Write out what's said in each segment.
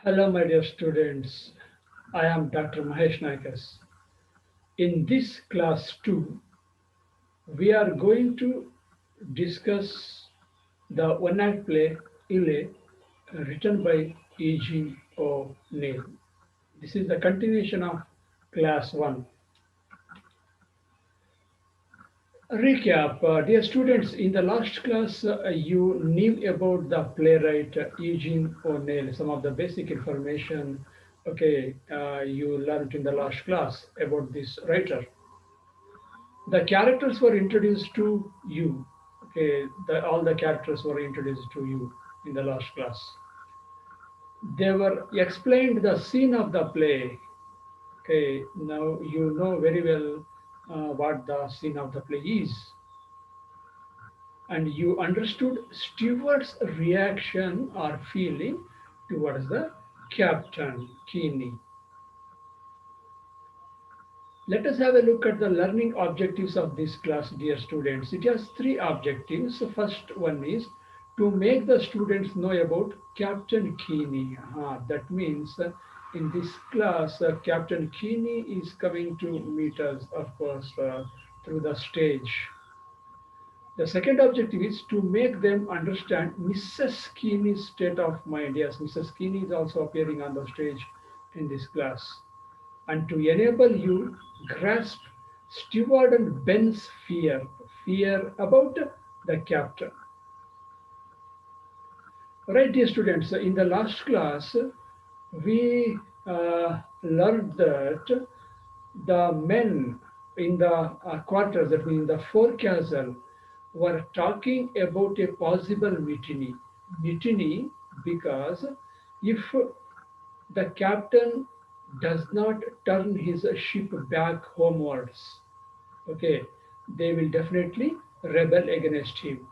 Hello, my dear students. I am Dr. Mahesh Naik. In this class 2, we are going to discuss the one act play ILE written by Eugene O'Neill. This is the continuation of class 1. Recap, dear students, in the last class, you knew about the playwright Eugene O'Neill, some of the basic information. Okay, you learned in the last class about this writer. The characters were introduced to you. Okay, all the characters were introduced to you in the last class. They were explained the scene of the play. Okay, now you know very well what the scene of the play is, and you understood Stewart's reaction or feeling towards the Captain Keeney. Let us have a look at the learning objectives of this class, dear students. It has three objectives. The first one is to make the students know about Captain Keeney. That means in this class, Captain Keeney is coming to meet us, of course, through the stage. The second objective is to make them understand Mrs. Keeney's state of mind. Yes, Mrs. Keeney is also appearing on the stage in this class. And to enable you grasp Stewart and Ben's fear about the captain. Right, dear students, in the last class, we learned that the men in the quarters, that means in the forecastle, were talking about a possible mutiny. Mutiny because if the captain does not turn his ship back homewards, okay, they will definitely rebel against him.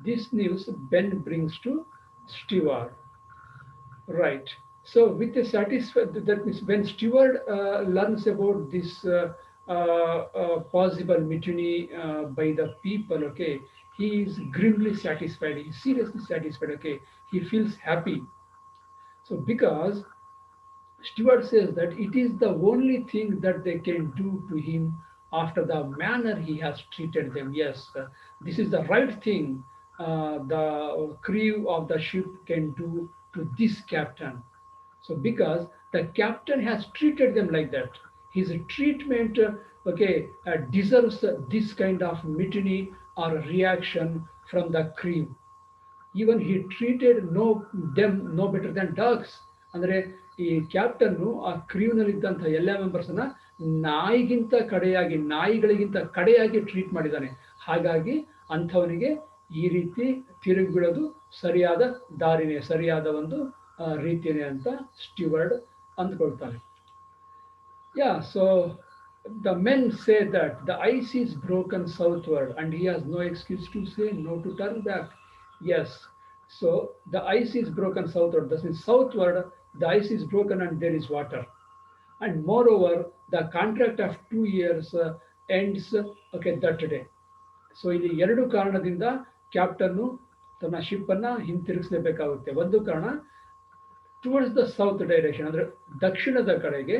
This news Ben brings to Stewart. Right. So with a satisfied, that means when Stewart learns about this possible mutiny by the people, okay, he is grimly satisfied. He is seriously satisfied. Okay, he feels happy. So because Stewart says that it is the only thing that they can do to him after the manner he has treated them. Yes, this is the right thing the crew of the ship can do to this captain. So because the captain has treated them like that, his treatment, deserves this kind of mutiny or reaction from the crew. Even he treated them no better than dogs. ಅಂದ್ರೆ ಈ captain ಆ ಕ್ರೀವ್ನಲ್ಲಿದ್ದಂಥ ಎಲ್ಲ ಮೆಂಬರ್ಸ್ನ ನಾಯಿಗಳಿಗಿಂತ ಕಡೆಯಾಗಿ treat ಮಾಡಿದ್ದಾನೆ. ಹಾಗಾಗಿ ಅಂಥವನಿಗೆ ಈ ರೀತಿ ತಿರುಗಿ ಬಿಡೋದು ಸರಿಯಾದ ದಾರಿನೇ, ಸರಿಯಾದ ಒಂದು ರೀತಿನೇ ಅಂತ ಸ್ಟಿವರ್ಡ್ ಅಂದ್ಕೊಳ್ತಾನೆ. Yeah, so the men say that the ice is broken southward and he has no excuse to say no to turn back. Yes, so the ice is broken southward. That means southward, the ice is broken and there is water. And moreover, the contract of 2 years ends okay that day. So ಇಲ್ಲಿ ಎರಡು ಕಾರಣದಿಂದ captain ತನ್ನ ship ಅನ್ನ ಹಿಂತಿರುಗಿಸಲೇಬೇಕಾಗುತ್ತೆ. ಒಂದು ಕಾರಣ towards the south direction, ಅಂದ್ರೆ ದಕ್ಷಿಣದ ಕಡೆಗೆ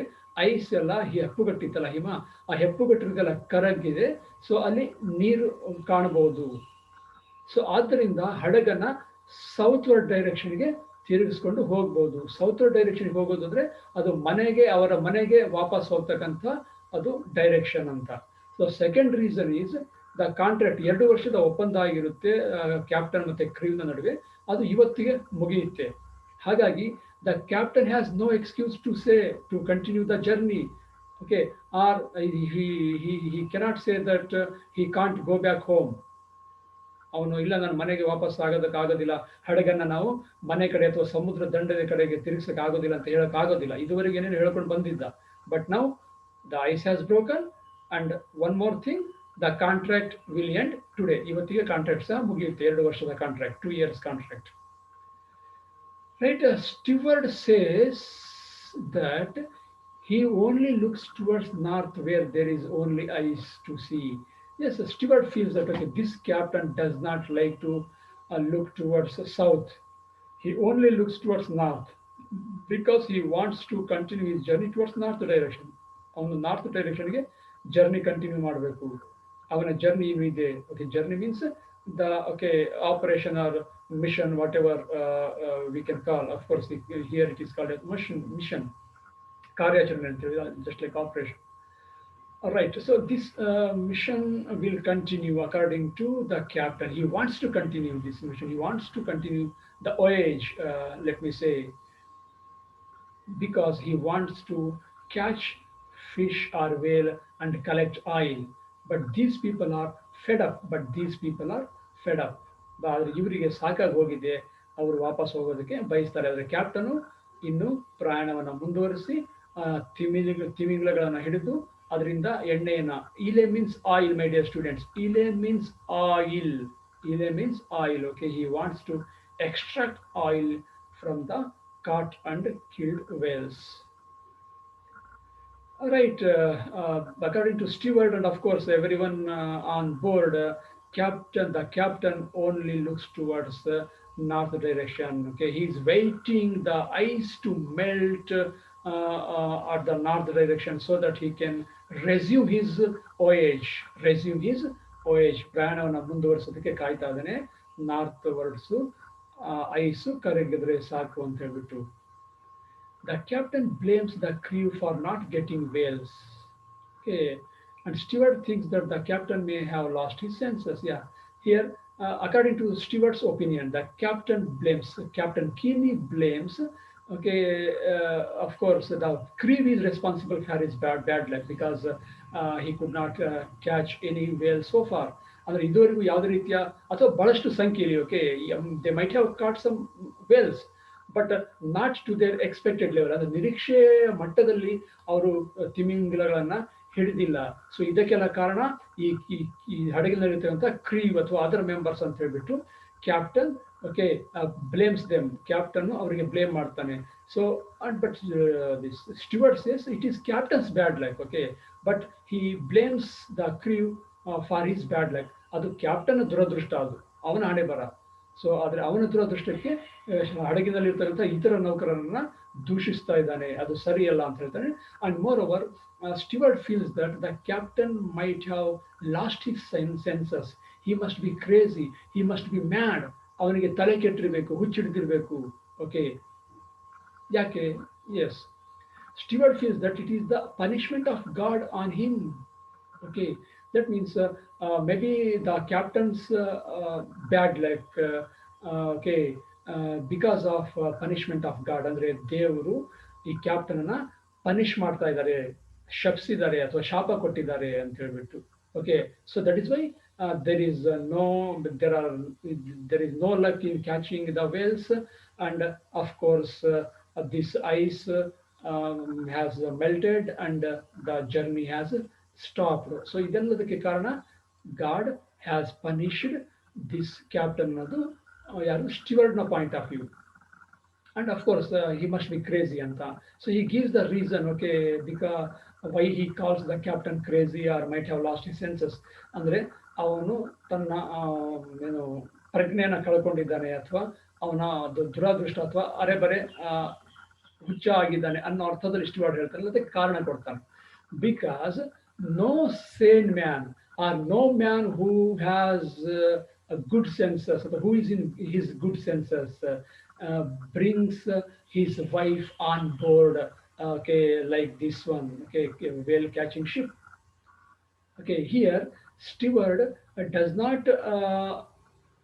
ಐಸ್ ಎಲ್ಲ ಹೆಪ್ಪುಗಟ್ಟಿತ್ತಲ್ಲ, ಹಿಮ, ಆ ಹೆಪ್ಪುಗಟ್ಟಿರೋದೆಲ್ಲ ಕರಗಿದೆ. ಸೊ ಅಲ್ಲಿ ನೀರು ಕಾಣಬಹುದು. ಸೊ ಆದ್ದರಿಂದ ಹಡಗನ್ನ ಸೌತ್ವರ್ಡ್ ಡೈರೆಕ್ಷನ್ಗೆ ತಿರುಗಿಸ್ಕೊಂಡು ಹೋಗ್ಬೋದು. ಸೌತ್ವರ್ಡ್ ಡೈರೆಕ್ಷನ್ಗೆ ಹೋಗೋದು ಅಂದ್ರೆ ಅದು ಅವರ ಮನೆಗೆ ವಾಪಸ್ ಹೋಗ್ತಕ್ಕಂಥ ಅದು ಡೈರೆಕ್ಷನ್ ಅಂತ. So second reason is the contract. 2 ವರ್ಷದ ಒಪ್ಪಂದ ಆಗಿರುತ್ತೆ ಕ್ಯಾಪ್ಟನ್ ಮತ್ತೆ ಕ್ರೀವ್ನ ನಡುವೆ, ಅದು ಇವತ್ತಿಗೆ ಮುಗಿಯುತ್ತೆ. ಹಾಗಾಗಿ the captain has no excuse to say to continue the journey, okay, or he cannot say that he can't go back home. ಅವನು ಇಲ್ಲ, ನನ್ನ ಮನೆಗೆ ವಾಪಸ್ ಆಗೋದಕ್ಕಾಗೋದಿಲ್ಲ, ಹಡಗನ್ನ ನಾವು ಮನೆ ಕಡೆ ಅಥವಾ ಸಮುದ್ರ ದಂಡದ ಕಡೆಗೆ ತಿರುಗಿಸಕ್ಕೆ ಆಗೋದಿಲ್ಲ ಅಂತ ಹೇಳಕ್ ಆಗೋದಿಲ್ಲ. ಇದುವರೆಗೆ ಏನೇನು ಹೇಳ್ಕೊಂಡು ಬಂದಿದ್ದ. But now the ice has broken and one more thing, the contract will end today. ಇವತ್ತಿಗೆ ಕಾಂಟ್ರಾಕ್ಟ್ ಸಹ ಮುಗಿಯುತ್ತೆ, 2 ವರ್ಷದ contract, 2 years contract. Right, Stewart says that he only looks towards north where there is only ice to see. Yes, Stewart feels that okay, this captain does not like to look towards south. He only looks towards north. because he wants to continue his journey towards north direction. ಅವನು north ಡೈರೆಕ್ಷನ್ಗೆ journey continue ಮಾಡಬೇಕು. ಅವನ journey ಏನು ಇದೆ, okay, journey means the okay operation or mission whatever we can call, of course here it is called as mission, ಕಾರ್ಯಾಚರಣೆ ಅಂತೇಳಿ, just like operation. All right, so this mission will continue according to the captain. He wants to continue this mission. He wants to continue the voyage, let me say, because he wants to catch fish or whale and collect oil. But these people are fed up. But these people are fed up. ಆದರೆ ಇವರಿಗೆ ಸಾಕಾಗಿ ಹೋಗಿದೆ, ಅವರು ವಾಪಸ್ ಹೋಗೋದಕ್ಕೆ ಬಯಸ್ತಾರೆ. ಆದರೆ captain ಇನ್ನು ಪ್ರಯಾಣವನ್ನು ಮುಂದುವರಿಸಿ ತಿಮಿಂಗ್ಲಗಳನ್ನು ಹಿಡಿದು ಅದರಿಂದ ಎಣ್ಣೆಯನ್ನು, ile means oil, my dear students, ile means oil, ile means oil. Okay, he wants to extract oil from the caught and killed whales. All right, according to steward and of course everyone on board, the captain only looks towards the north direction. Okay, he's waiting the ice to melt at the north direction so that he can resume his voyage. ಪ್ರಯಾಣವನ್ನು ಮುಂದುವರಿಸೋದಕ್ಕೆ ಕಾಯ್ತಾ ಇದ್ದಾನೆ. North words ice ಕರಗಿದ್ರೆ ಸಾಕು ಅಂತ ಹೇಳ್ಬಿಟ್ಟು. The captain blames the crew for not getting whales. Okay, and steward thinks that the captain may have lost his senses. Yeah, here, according to steward's opinion, the Captain Keeney blames. Okay, of course, the crew is responsible for his bad luck because he could not catch any whale so far. ಅಂದರೆ ಇದುವರೆಗೂ ಯಾವುದೇ ರೀತಿಯ ಅಥವಾ ಬಹಳಷ್ಟು ಸಂಖ್ಯೆಯಲ್ಲಿ, okay, they might have caught some whales but not to their expected level, ಅಂದರೆ ನಿರೀಕ್ಷೆಯ ಮಟ್ಟದಲ್ಲಿ ಅವರು ತಿಮಿಂಗಿಲಗಳನ್ನು ಹಿಡಿದಿಲ್ಲ. ಸೊ ಇದಕ್ಕೆಲ್ಲ ಕಾರಣ ಈ ಹಡಗಿನಲ್ಲಿರ್ತಕ್ಕಂಥ ಕ್ರೀವ್ ಅಥವಾ ಅದರ್ ಮೆಂಬರ್ಸ್ ಅಂತ ಹೇಳ್ಬಿಟ್ಟು captain, okay, blames them. Captain ಅವರಿಗೆ ಬ್ಲೇಮ್ ಮಾಡ್ತಾನೆ. So but this steward says it is captain's bad luck. Okay, but he blames the crew for his bad luck. ಅದು ಕ್ಯಾಪ್ಟನ್ ದುರದೃಷ್ಟ, ಅದು ಅವನ ಹಣೆ ಬರ. ಸೊ ಆದರೆ ಅವನ ದುರದೃಷ್ಟಕ್ಕೆ ಹಡಗಿನಲ್ಲಿರ್ತಕ್ಕಂಥ ಇತರ ನೌಕರರನ್ನ ದೂಷಿಸ್ತಾ ಇದ್ದಾನೆ, ಅದು ಸರಿಯಲ್ಲ ಅಂತ ಹೇಳ್ತಾನೆ. And moreover, steward feels that the captain might have lost his senses. He must be crazy, he must be mad. ಅವನಿಗೆ ತಲೆ ಕೆಟ್ಟಿರಬೇಕು, ಹುಚ್ಚಿಡ್ತಿರ್ಬೇಕು. ಓಕೆ, ಯಾಕೆ? Yes, steward feels that it is the punishment of God on him. Okay, that means maybe the captain's bad luck, okay, because of punishment of God. ಅಂದರೆ ದೇವರು ಈ ಕ್ಯಾಪ್ಟನ್ನ punish ಮಾಡ್ತಾ ಇದ್ದಾರೆ, ಶಪಿಸಿದ್ದಾರೆ ಅಥವಾ ಶಾಪ ಕೊಟ್ಟಿದ್ದಾರೆ ಅಂತ ಹೇಳ್ಬಿಟ್ಟು. Okay, so that is Y there is no luck in catching the whales, and of course this ice has melted and the journey has stopped. So ಇದೆಲ್ಲದಕ್ಕೆ ಕಾರಣ God has punished this captain ಅನ್ನೋದು ಯಾರು ಸ್ಟುವರ್ಡ್ನ point of view. And of course he must be crazy ಅಂತ. So he gives the reason, okay, why he calls the captain crazy or might have lost his senses. ಅಂದರೆ ಅವನು ತನ್ನ ಏನು ಪ್ರಜ್ಞೆಯನ್ನು ಕಳ್ಕೊಂಡಿದ್ದಾನೆ ಅಥವಾ ಅವನ ದುರಾದೃಷ್ಟ ಅಥವಾ ಅರೆಬರೆ ಹುಚ್ಚ ಆಗಿದ್ದಾನೆ ಅನ್ನೋ ಅರ್ಥದಲ್ಲಿ ಸ್ಟುವರ್ಡ್ ಹೇಳ್ತಾನೆ, ಅದಕ್ಕೆ ಕಾರಣ ಕೊಡ್ತಾನೆ. Because no sane man or no man who has a good senses, or who is in his good senses, brings his wife on board, okay, like this one, okay, whale catching ship. Okay, here steward does not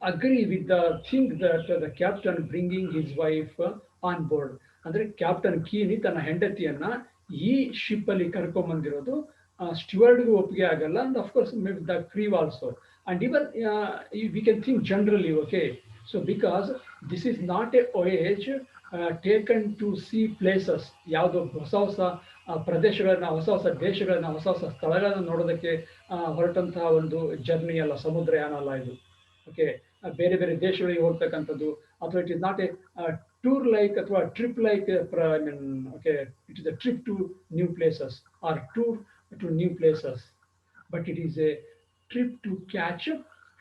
agree with the thing that the captain bringing his wife on board. ಅಂದರೆ captain Keeney ತನ್ನ ಹೆಂಡತಿಯನ್ನ ಈ ship ಅಲ್ಲಿ ಕರ್ಕೊಂಡ್ಬಂದಿರೋದು ಸ್ಟುವರ್ಡ್ಗೂ ಒಪ್ಪಿಗೆ ಆಗಲ್ಲ. And of course maybe the crew also, and even we can think generally. Okay, so because this is not a voyage taken to see places, ಯಾವುದೋ ಹೊಸ ಹೊಸ ಪ್ರದೇಶಗಳನ್ನ, ಹೊಸ ಹೊಸ ದೇಶಗಳನ್ನ, ಹೊಸ ಹೊಸ ಸ್ಥಳಗಳನ್ನ ನೋಡೋದಕ್ಕೆ ಹೊರಟಂತಹ ಒಂದು ಜರ್ನಿ ಅಲ್ಲ, ಸಮುದ್ರಯಾನ ಅಲ್ಲ ಇದು. ಓಕೆ, ಬೇರೆ ಬೇರೆ ದೇಶಗಳಿಗೆ ಹೋಗ್ತಕ್ಕಂಥದ್ದು, ಅಥವಾ it is not a tour like ಅಥವಾ trip like, I mean, okay, it is a trip to new places or tour to new places, but it is a trip to catch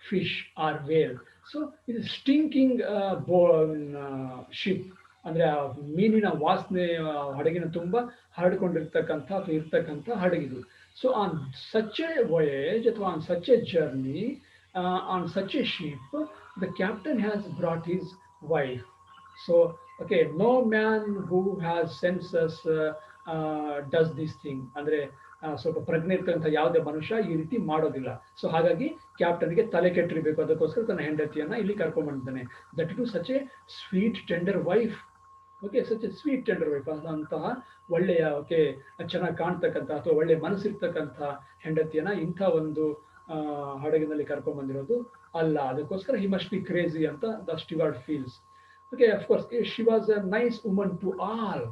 fish or whale. So it is stinking ship. ಅಂದರೆ ಆ ಮೀನಿನ ವಾಸನೆ ಹಡಗಿನ ತುಂಬ ಹರಡಿಕೊಂಡಿರ್ತಕ್ಕಂಥ ಅಥವಾ ಇರ್ತಕ್ಕಂಥ ಹಡಗಿದು. So on such a voyage ಅಥವಾ on such a journey, on such a ship, the captain has brought his wife. So okay, no man who has senses does this thing. ಅಂದರೆ ಸ್ವಲ್ಪ ಪ್ರಜ್ಞೆ ಇರ್ತಕ್ಕಂಥ ಯಾವುದೇ ಮನುಷ್ಯ ಈ ರೀತಿ ಮಾಡೋದಿಲ್ಲ. ಸೊ ಹಾಗಾಗಿ ಕ್ಯಾಪ್ಟನ್ಗೆ ತಲೆ ಕೆಟ್ಟಿರಬೇಕು, ಅದಕ್ಕೋಸ್ಕರ ತನ್ನ ಹೆಂಡತಿಯನ್ನು ಇಲ್ಲಿ ಕರ್ಕೊಂಡ್ಬಂದಿದ್ದಾನೆ. That too such a sweet tender wife. Okay, such a sweet tender wife ಅಂತಹ ಒಳ್ಳೆಯ, ಓಕೆ, ಚೆನ್ನಾಗಿ ಕಾಣ್ತಕ್ಕಂಥ ಅಥವಾ ಒಳ್ಳೆಯ ಮನಸ್ಸಿರ್ತಕ್ಕಂಥ ಹೆಂಡತಿಯನ್ನು ಇಂಥ ಒಂದು ಹಡಗಿನಲ್ಲಿ ಕರ್ಕೊಂಡ್ಬಂದಿರೋದು ಅಲ್ಲ. ಅದಕ್ಕೋಸ್ಕರ ಹಿ ಮಸ್ಟ್ ಬಿ ಕ್ರೇಜಿ ಅಂತ the steward feels. Okay, of course, she was a nice woman to all.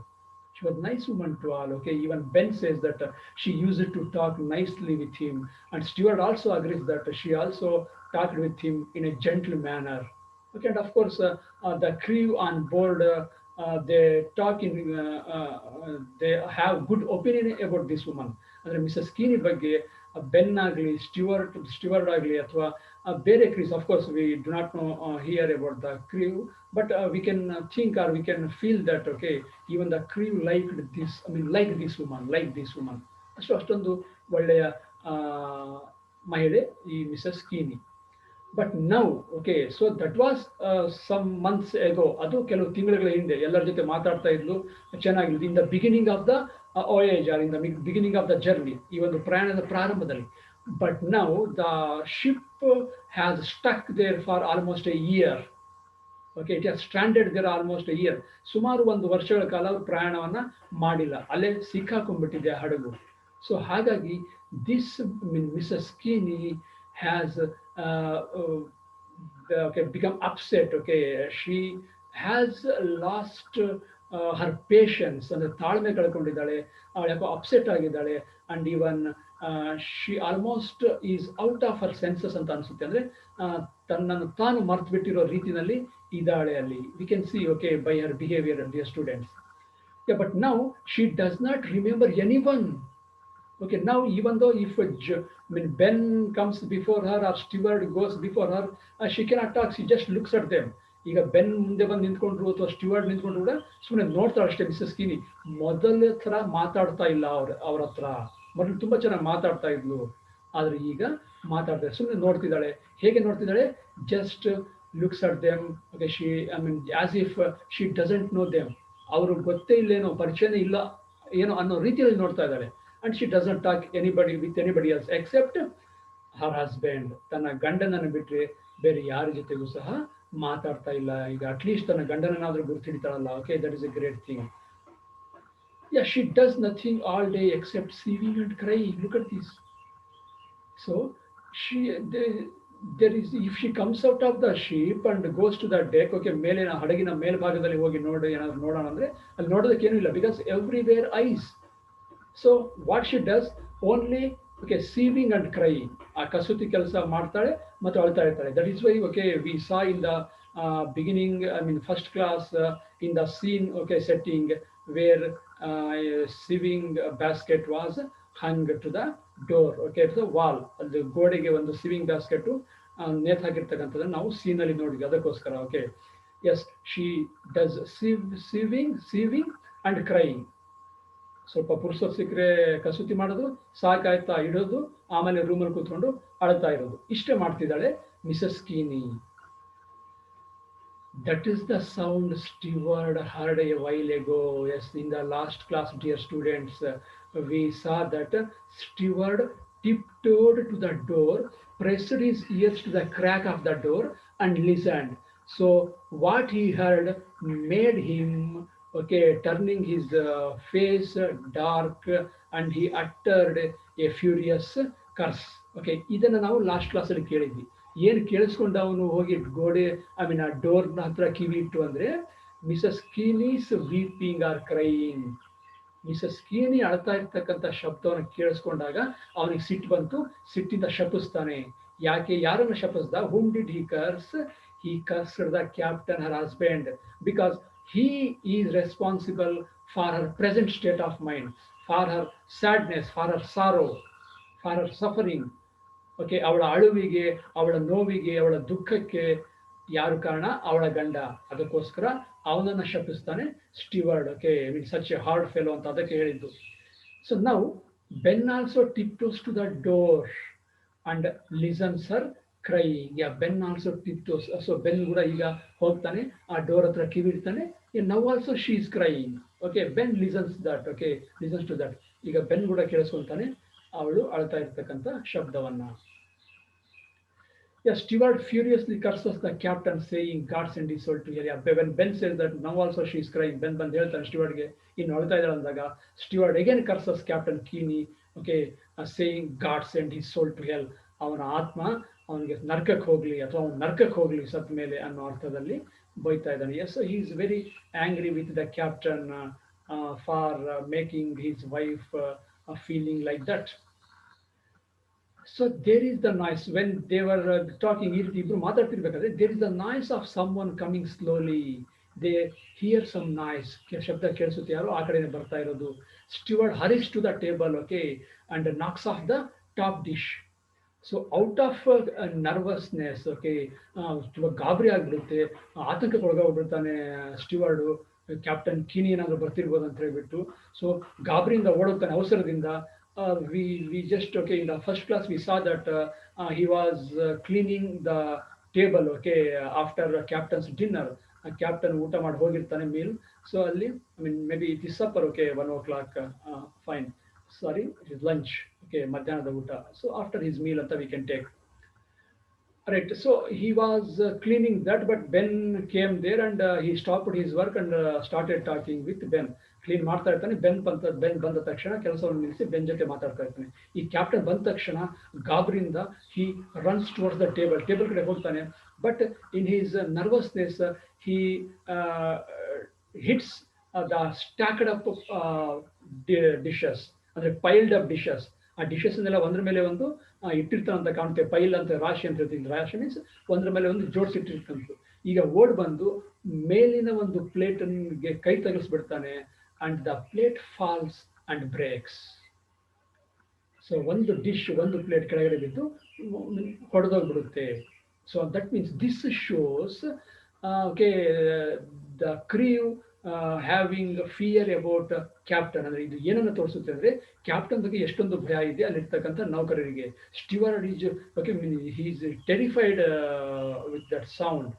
She was a nice woman to all. Okay, even Ben says that she used to talk nicely with him, and Stewart also agrees that she also talked with him in a gentle manner. Okay, and of course, the crew on board, they talk in, they have good opinion about this woman. ಅಂದರೆ Mrs Keeney ಬಗ್ಗೆ Ben ಆಗಲಿ, steward ಆಗಲಿ, ಅಥವಾ ಬೇರೆ crews, of course we do not know here about the crew, but we can think or we can feel that, okay, even the crew liked this, I mean, like this woman. ಅಷ್ಟೊಂದು ಒಳ್ಳೆಯ ಮಹಿಳೆ ಈ Mrs Keeney. But now, okay, so that was some months ago. ಅದು ಕೆಲವು ತಿಂಗಳುಗಳ ಹಿಂದೆ ಎಲ್ಲರ ಜೊತೆ ಮಾತಾಡ್ತಾ ಇದ್ಲು, ಚೆನ್ನಾಗಿದ್ದು, in the beginning of the voyage or in the beginning of the journey, ಈ ಒಂದು ಪ್ರಯಾಣದ ಪ್ರಾರಂಭದಲ್ಲಿ. But now the ship has stuck there for almost a year. Okay, it has stranded there almost a year. ಸುಮಾರು ಒಂದು ವರ್ಷಗಳ ಕಾಲ ಅವರು ಪ್ರಯಾಣವನ್ನು ಮಾಡಿಲ್ಲ, ಅಲ್ಲೇ ಸಿಕ್ಕಾಕೊಂಡ್ಬಿಟ್ಟಿದೆ ಹಡಗು. ಸೊ ಹಾಗಾಗಿ this Mrs Keeney has okay, become upset. Okay, she has lost her patience, ಅಂದರೆ ತಾಳ್ಮೆ ಕಳ್ಕೊಂಡಿದ್ದಾಳೆ, ಅವಳು ಯಾಕೋ ಅಪ್ಸೆಟ್ ಆಗಿದ್ದಾಳೆ. And even she almost is out of her senses ಅಂತ ಅನಿಸುತ್ತೆ. ಅಂದರೆ ತನ್ನನ್ನು ತಾನು ಮರ್ತು ಬಿಟ್ಟಿರೋ ರೀತಿಯಲ್ಲಿ ಇದ್ದಾಳೆ ಅಲ್ಲಿ. V can C, okay, by her behaviour dear students. But now she does not remember any one. Okay, now even though if Ben comes before her or Stewart goes before her, she cannot talk, she just looks at them. ಈಗ ಬೆನ್ ಮುಂದೆ ಬಂದು ನಿಂತ್ಕೊಂಡ್ರು ಅಥವಾ ಸ್ಟಿವರ್ಡ್ ನಿಂತ್ಕೊಂಡ್ರು ಕೂಡ ಸುಮ್ಮನೆ ನೋಡ್ತಾಳೆ ಅಷ್ಟೇ. Mrs ಕೀನಿ ಮೊದಲ ಥರ ಮಾತಾಡ್ತಾ ಇಲ್ಲ ಅವ್ರ ಹತ್ರ. ಮೊದಲು ತುಂಬ ಚೆನ್ನಾಗಿ ಮಾತಾಡ್ತಾ ಇದ್ಲು, ಆದರೆ ಈಗ ಮಾತಾಡ್ತಾರೆ, ಸುಮ್ಮನೆ ನೋಡ್ತಿದ್ದಾಳೆ. ಹೇಗೆ ನೋಡ್ತಿದ್ದಾಳೆ? Just looks at them. Okay, she, I mean, as if she doesn't know them. ಅವರು ಗೊತ್ತೇ ಇಲ್ಲೇನೋ, ಪರಿಚಯನೇ ಇಲ್ಲ ಏನೋ ಅನ್ನೋ ರೀತಿಯಲ್ಲಿ ನೋಡ್ತಾ ಇದ್ದಾಳೆ. And she doesn't talk with anybody else except her husband. ತನ್ನ ಗಂಡನನ್ನು ಬಿಟ್ಟರೆ ಬೇರೆ ಯಾರ ಜೊತೆಗೂ ಸಹ ಮಾತಾಡ್ತಾ ಇಲ್ಲ. ಈಗ ಅಟ್ಲೀಸ್ಟ್ ತನ್ನ ಗಂಡನನ್ನಾದರೂ ಗುರುತಿಡ್ತಾಳಲ್ಲ. Okay, that is a great thing. Yeah, she does nothing all day except sieving and crying. Look at this. So there is, if she comes out of the ship and goes to the deck, okay, ಮೇಲಿನ ಹಡಗಿನ ಮೇಲ್ಭಾಗದಲ್ಲಿ ಹೋಗಿ ಏನಾದ್ರು ನೋಡೋಣ ಅಂದರೆ ಅಲ್ಲಿ ನೋಡೋದಕ್ಕೆ ಏನೂ ಇಲ್ಲ, because everywhere ice. So what she does only, okay, sewing and crying. ಆ ಕಸೂತಿ ಕೆಲಸ ಮಾಡ್ತಾಳೆ ಮತ್ತು ಅಳ್ತಾ ಇರ್ತಾಳೆ. That is why, okay, we saw in the beginning, I mean first class, in the scene, okay, setting where sewing basket was hung to the door, okay, to the wall. ಅದು ಗೋಡೆಗೆ ಒಂದು ಸಿವಿಂಗ್ ಬ್ಯಾಸ್ಕೆಟು ನೇತು ಹಾಕಿರ್ತಕ್ಕಂಥದ್ದನ್ನು ನಾವು ಸೀನಲ್ಲಿ ನೋಡಿದ್ವಿ. ಅದಕ್ಕೋಸ್ಕರ, okay, yes, she does sewing and crying. ಸ್ವಲ್ಪ ಪುರುಷರು ಸಿಕ್ಕರೆ ಕಸೂತಿ ಮಾಡೋದು, ಸಾಕಾಯ್ತಾ ಇಡೋದು, ಆಮೇಲೆ ರೂಮಲ್ಲಿ ಕೂತ್ಕೊಂಡು ಅಳ್ತಾ ಇರೋದು, ಇಷ್ಟೇ ಮಾಡ್ತಿದ್ದಾಳೆ Mrs ಕೀನಿ. That is the sound Stewart heard a while ago. Yes, in the last class, dear students, we saw that Stewart tiptoed to the door, pressed his ears to the crack of the door and listened. So what he heard made him, okay, turning his face dark, and he uttered a furious curse. Okay, ಇದನ್ನು ನಾವು last ಕ್ಲಾಸಲ್ಲಿ ಕೇಳಿದ್ವಿ. ಏನು ಕೇಳಿಸ್ಕೊಂಡು ಅವನು ಹೋಗಿ ಗೋಡೆ, I mean ಆ ಡೋರ್ನ ಹತ್ರ ಕಿವಿ ಇಟ್ಟು ಅಂದರೆ Mrs Keeney's weeping or crying. Mrs Keeney ಅಳ್ತಾ ಇರ್ತಕ್ಕಂಥ ಶಬ್ದವನ್ನು ಕೇಳಿಸ್ಕೊಂಡಾಗ ಅವನಿಗೆ ಸಿಟ್ಟು ಬಂತು, ಸಿಟ್ಟಿಂದ ಶಪಿಸ್ತಾನೆ. ಯಾಕೆ, ಯಾರನ್ನು ಶಪಿಸ್ದ? whom did he curse? He cursed the captain, her husband, because he is responsible for her present state of mind, for her sadness, for her sorrow, for her suffering. Okay, ಅವಳ ಅಳುವಿಗೆ, ಅವಳ ನೋವಿಗೆ, ಅವಳ ದುಃಖಕ್ಕೆ ಯಾರು ಕಾರಣ? ಅವಳ ಗಂಡ. ಅದಕ್ಕೋಸ್ಕರ ಅವನನ್ನ ಶಪಿಸ್ತಾನೆ steward. Okay, mean such a hard fellow ಅಂತ ಅದಕ್ಕೆ ಹೇಳಿದ್ದು. ಸೊ ನಾವು Ben also tiptoes to the door and listens her crying. Yeah Ben also tiptoes. So Ben ಕೂಡ ಈಗ ಹೋಗ್ತಾನೆ, ಆ ಡೋರ್ ಹತ್ರ ಕಿವಿಡ್ತಾನೆ. Now also she is crying. Okay, Ben listens that. Okay, listens to that. ಈಗ Ben ಕೂಡ ಕೇಳಿಸ್ಕೊಂತಾನೆ ಅವಳು ಅಳ್ತಾ ಇರ್ತಕ್ಕಂಥ ಶಬ್ದವನ್ನ. Yeah, Stewart furiously curses the captain, saying, "God send his soul to hell." Yeah, when Ben says that now also she is crying, Ben ಬಂದು ಹೇಳ್ತಾನೆ ಸ್ಟಿವರ್ಡ್ಗೆ ಇನ್ನು ಅಳ್ತಾ ಇದ್ದಾಳೆ ಅಂದಾಗ, steward again curses captain Keeney. Okay, saying God send his soul to hell. ಅವನ ಆತ್ಮ ಅವನಿಗೆ ನರ್ಕಕ್ಕೆ ಹೋಗಲಿ ಅಥವಾ ಅವನು ನರ್ಕಕ್ಕೆ ಹೋಗಲಿ ಸತ್ ಮೇಲೆ ಅನ್ನೋ ಅರ್ಥದಲ್ಲಿ ಬೈತಾ ಇದ್ದಾನೆ. Yes, he is very angry with the captain for making his wife feeling like that. So there is the noise when they were talking. ಈ ರೀತಿ ಇಬ್ರು ಮಾತಾಡ್ತಿರ್ಬೇಕಾದ್ರೆ there is the noise of someone coming slowly. They hear some noise. ಶಬ್ದ ಕೇಳಿಸುತ್ತೆ, ಯಾರೋ ಆ ಕಡೆನೇ ಬರ್ತಾ ಇರೋದು. Steward hurries to the table, okay, and knocks off the top dish. So out of nervousness, okay, ತುಂಬ ಗಾಬರಿ ಆಗಿಬಿಡುತ್ತೆ, ಆತಂಕಕ್ಕೆ ಒಳಗೋಗ್ಬಿಡ್ತಾನೆ ಸ್ಟಿವಾರ್ಡು. ಕ್ಯಾಪ್ಟನ್ ಕೀನಿ ಏನಾದರೂ ಬರ್ತಿರ್ಬೋದು ಅಂತ ಹೇಳ್ಬಿಟ್ಟು. ಸೊ ಗಾಬರಿಯಿಂದ ಓಡೋಗ್ತಾನೆ ಅವಸರದಿಂದ. We just, okay, in the first class we saw that he was cleaning the table, okay, after captain's dinner. Captain ಊಟ ಮಾಡಿ ಹೋಗಿರ್ತಾನೆ ಮೀಲ್. ಸೊ ಅಲ್ಲಿ I mean maybe it is supper, okay, 1 o'clock, fine, sorry, it is lunch, okay, ಮಧ್ಯಾಹ್ನದ ಊಟ. So after his meal ಅಂತ we can take. Right. So he was cleaning that, but Ben came there and he stopped his work and started talking with Ben. Clean ಮಾಡ್ತಾ ಇರ್ತಾನೆ. ಬೆನ್ ಬಂದ ತಕ್ಷಣ ಕೆಲಸವನ್ನು ನಿಲ್ಲಿಸಿ ಬೆನ್ ಜೊತೆ ಮಾತಾಡ್ತಾ ಇರ್ತಾನೆ. ಈ ಕ್ಯಾಪ್ಟನ್ ಬಂದ ತಕ್ಷಣ ಗಾಬರಿಯಿಂದ ಹಿ ರನ್ಸ್ ಟುವರ್ಡ್ಸ್ ದ ಟೇಬಲ್ ಕಡೆ ಹೋಗ್ತಾನೆ. But in his nervousness he hits the stacked up dishes, ಅಂದರೆ ಪೈಲ್ಡ್ ಅಪ್ ಡಿಶಸ್. ಆ ಡಿಶಸ್ನೆಲ್ಲ ಒಂದ್ರ ಮೇಲೆ ಒಂದು ಇಟ್ಟಿರ್ತಾನಂತ ಕಾಣುತ್ತೆ. ಪೈಲ್ ಅಂತ ರಾಶಿ ಅಂತ ಹೇಳ್ತೀನಿ. ರಾಶಿ ಮೀನ್ಸ್ ಒಂದ್ರ ಮೇಲೆ ಒಂದು ಜೋಡಿಸಿಟ್ಟಿರ್ತಂತು. ಈಗ ಓಡ್ ಬಂದು ಮೇಲಿನ ಒಂದು ಪ್ಲೇಟ್ಗೆ ಕೈ ತಗಲಿಸ್ಬಿಡ್ತಾನೆ. And the plate falls and breaks. So ಒಂದು ಡಿಶ್, ಒಂದು ಪ್ಲೇಟ್ ಕೆಳಗಡೆ ಬಿದ್ದು ಹೊಡೆದೋಗ್ಬಿಡುತ್ತೆ. So that means this shows, okay, the crew having fear about captain. ಅಂದರೆ ಇದು ಏನನ್ನು ತೋರಿಸುತ್ತೆ ಅಂದರೆ ಕ್ಯಾಪ್ಟನ್ ಬಗ್ಗೆ ಎಷ್ಟೊಂದು ಭಯ ಇದೆ ಅಲ್ಲಿರ್ತಕ್ಕಂಥ ನೌಕರರಿಗೆ. Steward is, okay, he is terrified with that sound.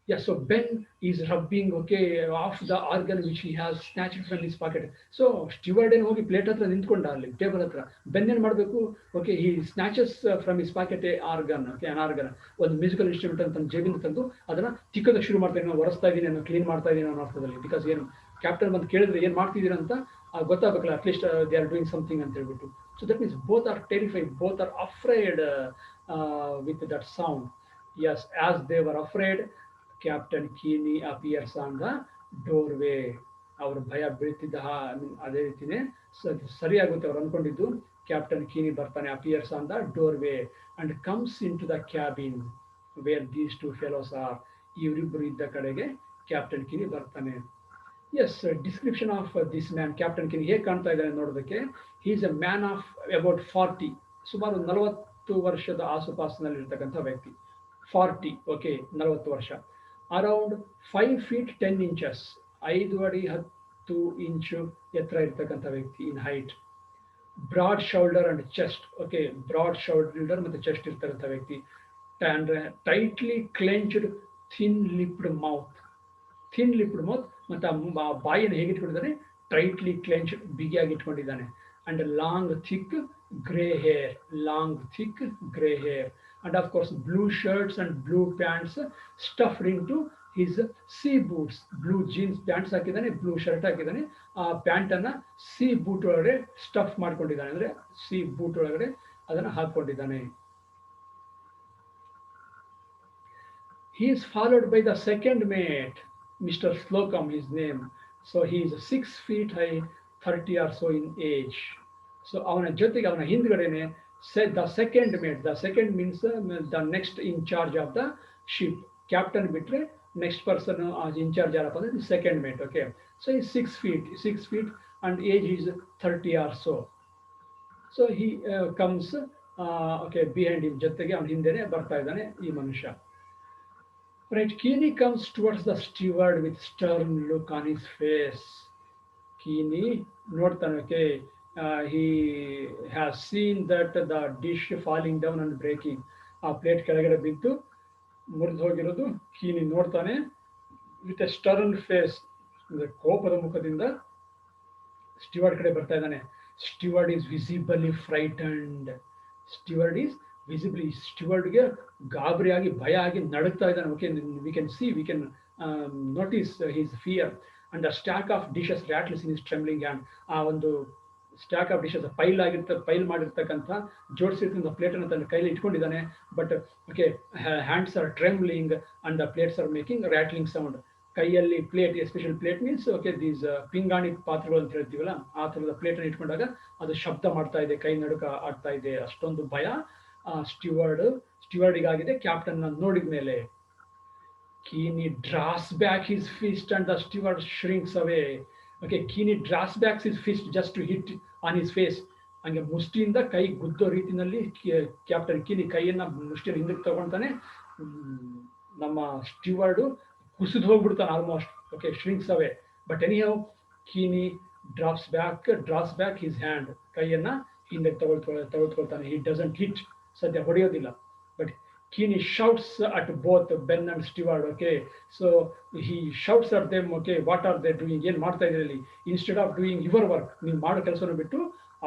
Yeah, so Ben is rubbing, okay, off the organ which he has snatched from his pocket. So Steward ಏನು ಹೋಗಿ ಪ್ಲೇಟ್ ಹತ್ರ ನಿಂತ್ಕೊಂಡ ಅಲ್ಲಿ ಟೇಬಲ್ ಹತ್ರ. ಬೆನ್ ಏನು ಮಾಡಬೇಕು? Okay, he snatches from his pocket a organ, okay, an organ, ಒಂದು musical instrument ಅಂತ ಜೇಬಿಂದ ತಂದು ಅದನ್ನ ತಿಕ್ಕೋದಕ್ಕೆ ಶುರು ಮಾಡ್ತಾ ಇದ್ದೀನಿ, ಒರೆಸ್ತಾ ಇದ್ದೀನಿ, ನಾನು ಕ್ಲೀನ್ ಮಾಡ್ತಾ ಇದ್ದೀನಿ ಅನ್ನೋ ಅರ್ಥದಲ್ಲಿ. ಬಿಕಾಸ್ ಏನು ಕ್ಯಾಪ್ಟನ್ ಬಂದು ಕೇಳಿದ್ರೆ ಏನು ಮಾಡ್ತಿದ್ದೀರಾ ಅಂತ ಗೊತ್ತಾಗಬೇಕಲ್ಲ, at least they are doing something ಅಂತ ಹೇಳ್ಬಿಟ್ಟು. So that means both are terrified, both are afraid with that sound. Yes, as they were afraid, Captain Keeney appears on the doorway. ಅವರು ಭಯ ಬೀಳ್ತಿದ್ದ ಅದೇ ರೀತಿನೇ ಸರಿಯಾಗುತ್ತೆ ಅವ್ರು ಅನ್ಕೊಂಡಿದ್ದು. ಕ್ಯಾಪ್ಟನ್ ಕೀನಿ ಬರ್ತಾನೆ, appears on the doorway and comes into the cabin where these two fellows are. ಇವರಿಬ್ಬರು ಇದ್ದ ಕಡೆಗೆ captain Keeney ಬರ್ತಾನೆ. Yes, description of this man, captain Keeney ಹೇಗೆ ಕಾಣ್ತಾ ಇದ್ದಾನೆ ನೋಡೋದಕ್ಕೆ. He is a man of about 40, ಸುಮಾರು 40 ವರ್ಷದ ಆಸುಪಾಸಿನಲ್ಲಿ ಇರ್ತಕ್ಕಂಥ ವ್ಯಕ್ತಿ. 40, ಓಕೆ, 40 ವರ್ಷ. ಅರೌಂಡ್ 5 feet 10 inches, 5 ಅಡಿ 10 ಇಂಚು ಎತ್ತರ ಇರ್ತಕ್ಕಂಥ ವ್ಯಕ್ತಿ in height. Broad shoulder and chest, okay, broad shoulder ಮತ್ತು ಚೆಸ್ಟ್ ಇರ್ತಕ್ಕಂಥ ವ್ಯಕ್ತಿ. And tightly clenched thin lipped mouth, ಮತ್ತು ಆ ಬಾಯಿಯನ್ನು ಹೇಗೆ ಇಟ್ಕೊಂಡಿದ್ದಾನೆ? ಟೈಟ್ಲಿ ಕ್ಲೆಂಚ್ಡ್, ಬಿಗಿಯಾಗಿ ಇಟ್ಕೊಂಡಿದ್ದಾನೆ. And long thick grey hair, and of course blue shirts and blue pants stuffed into his sea boots. Blue jeans pants ಹಾಕಿದ್ದಾನೆ, ಬ್ಲೂ ಶರ್ಟ್ ಹಾಕಿದ್ದಾನೆ. ಆ ಪ್ಯಾಂಟ್ ಅನ್ನ ಸಿ ಬೂಟ್ ಒಳಗಡೆ ಸ್ಟಫ್ ಮಾಡ್ಕೊಂಡಿದ್ದಾನೆ, ಅಂದ್ರೆ ಸಿ ಬೂಟ್ ಒಳಗಡೆ ಅದನ್ನ ಹಾಕೊಂಡಿದ್ದಾನೆ. He is followed by the second mate, Mr. Slocum, his name. So he is 6 feet high, 30 or so in age. So ಅವನ ಜೊತೆಗೆ, ಅವನ ಹಿಂದ್ಗಡೆನೆ the second mate. The second means the next in charge of the ship. Captain ಬಿಟ್ರೆ next person in charge ಯಾರಪ್ಪ ಅಂದ್ರೆ second mate. Okay, so he's 6 feet and age is 30 or so. So he comes, okay, behind him, ಜೊತೆಗೆ ಅವನ ಹಿಂದೆನೆ ಬರ್ತಾ ಇದ್ದಾನೆ ಈ ಮನುಷ್ಯ. Right, Keeney comes towards the steward with stern look on his face. Keeney ನೋಡ್ತಾನೆ, okay, he has seen that the dish falling down and breaking. ಆ plate ಕೆಳಗಡೆ ಬಿದ್ದು ಮುರಿದು ಹೋಗಿರೋದು ಕೀನಿ ನೋಡ್ತಾನೆ. ವಿತ್ ಎ ಸ್ಟರ್ನ್ ಫೇಸ್, ಅಂದ್ರೆ ಕೋಪದ ಮುಖದಿಂದ ಸ್ಟಿವರ್ಡ್ ಕಡೆ ಬರ್ತಾ ಇದ್ದಾನೆ. ಸ್ಟಿವರ್ಡ್ ಈಸ್ ವಿಸಿಬಲಿ ಫ್ರೈಟನ್ಡ್. ಸ್ಟಿವರ್ಡ್ ಈಸ್ ವಿಸಿಬಲಿ, ಸ್ಟಿವರ್ಡ್ಗೆ ಗಾಬರಿಯಾಗಿ ಭಯ ಆಗಿ ನಡುಗ್ತಾ ಇದ್ದಾನೆ. Okay, we can see, we can notice his fear. And the stack of dishes rattles in his trembling hand. ಆ ಒಂದು ಸ್ಟ್ಯಾಕ್ ಆಫ್ ಡಿಶಸ್ ಪೈಲ್ ಮಾಡಿರ್ತಕ್ಕಂಥ ಜೋಡಿಸಿರ್ತಕ್ಕಂಥ ಪ್ಲೇಟನ್ನು ತನ್ನ ಕೈಲಿ ಇಟ್ಕೊಂಡಿದ್ದಾನೆ. But okay, hands are trembling and the plates are making rattling sound. ಕೈಯಲ್ಲಿ plate, special plate means okay these ಪಿಂಗಾಣಿ ಪಾತ್ರೆಗಳು ಅಂತ ಹೇಳ್ತೀವಲ್ಲ, ಆ ಥರದ ಪ್ಲೇಟನ್ನು ಇಟ್ಕೊಂಡಾಗ ಅದು ಶಬ್ದ ಮಾಡ್ತಾ ಇದೆ, ಕೈ ನಡುಕ ಆಗ್ತಾ ಇದೆ. ಅಷ್ಟೊಂದು ಭಯ ಸ್ಟಿವರ್ಡಿಗಾಗಿದೆ ಕ್ಯಾಪ್ಟನ್ ನೋಡಿದ ಮೇಲೆ. Keeney draws back his fist and the steward shrinks away. Okay, Keeney draws back his fist just to hit on his face. ಹಂಗೆ ಮುಷ್ಟಿಯಿಂದ ಕೈ ಗುದ್ದೋ ರೀತಿಯಲ್ಲಿ ಕ್ಯಾಪ್ಟನ್ ಕೀನಿ ಕೈಯನ್ನ ಮುಷ್ಟಿಯನ್ನು ಹಿಂದಕ್ಕೆ ತಗೊಳ್ತಾನೆ. ನಮ್ಮ ಸ್ಟಿವರ್ಡು ಕುಸಿದು ಹೋಗ್ಬಿಡ್ತಾನೆ almost. Okay, shrinks away. But anyhow Keeney draws back his hand. ಕೈಯನ್ನ ಹಿಂದಕ್ಕೆ ತೆಗೆದುಕೊಳ್ತಾನೆ. ಹಿ ಡಸಂಟ್ ಹಿಟ್, ಸದ್ಯ ಹೊಡೆಯೋದಿಲ್ಲ. But Keeney shouts at both Ben and Steward. Okay, so he shouts at them. Okay, what are they doing? ಏನು ಮಾಡ್ತಾ ಇದ್ದೀರಿ? Instead of doing your work, ನೀವು ಮಾಡೋ ಕೆಲಸವನ್ನು ಬಿಟ್ಟು,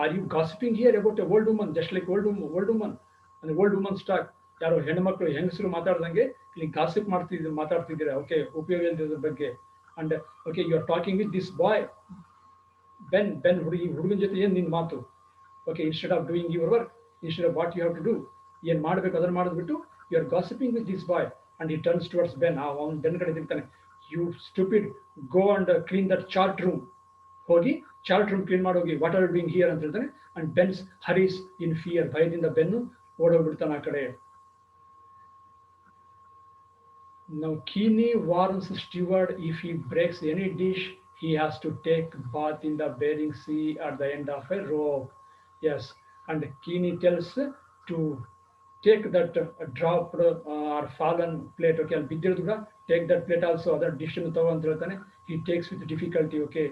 are you gossiping here about a old woman, just like old woman? ಅಂದ್ರೆ old woman talk. ಯಾರೋ ಹೆಣ್ಮಕ್ಳು ಹೆಂಗಸರು ಮಾತಾಡ್ದಂಗೆ ಇಲ್ಲಿ ಗಾಸಿಪ್ ಮಾತಾಡ್ತಿದ್ದೀರಾ. ಓಕೆ, ಉಪಯೋಗ ಇಲ್ಲದ ಬಗ್ಗೆ. And okay, you are talking with this boy Ben ಹುಡುಗನ ಜೊತೆ ಏನು ನಿನ್ನ ಮಾತು? Okay, instead of doing your work, instead of what you have to do, ಏನು ಮಾಡಬೇಕು ಅದನ್ನು ಮಾಡಿದ್ಬಿಟ್ಟು you are gossiping with this boy. And he turns towards Ben. ಅವ್ನು ಬೆನ್ ಕಡೆ ತಿಂತಾನೆ. You stupid, go and clean that chart room. ಹೋಗಿ chart room clean ಮಾಡೋಗಿ, what are doing here ಅಂತ ಹೇಳ್ತಾನೆ. And Benz ಹರೀಸ್ in fear. ಭಯದಿಂದ ಬೆನ್ನು ಓಡೋಗ್ಬಿಡ್ತಾನೆ ಆ ಕಡೆ. Now Keeney warns Steward if he breaks any dish, he has to take bath in the Bering Sea at the end of a rope. Yes, and Keeney tells to take that dropped or fallen plate. Okay, ಅಲ್ಲಿ ಬಿದ್ದಿರೋದು ಕೂಡ take that plate also, ಅದರ ಡಿಶನ್ನು ತಗೋ ಅಂತ ಹೇಳ್ತಾನೆ. He takes with difficulty. Okay,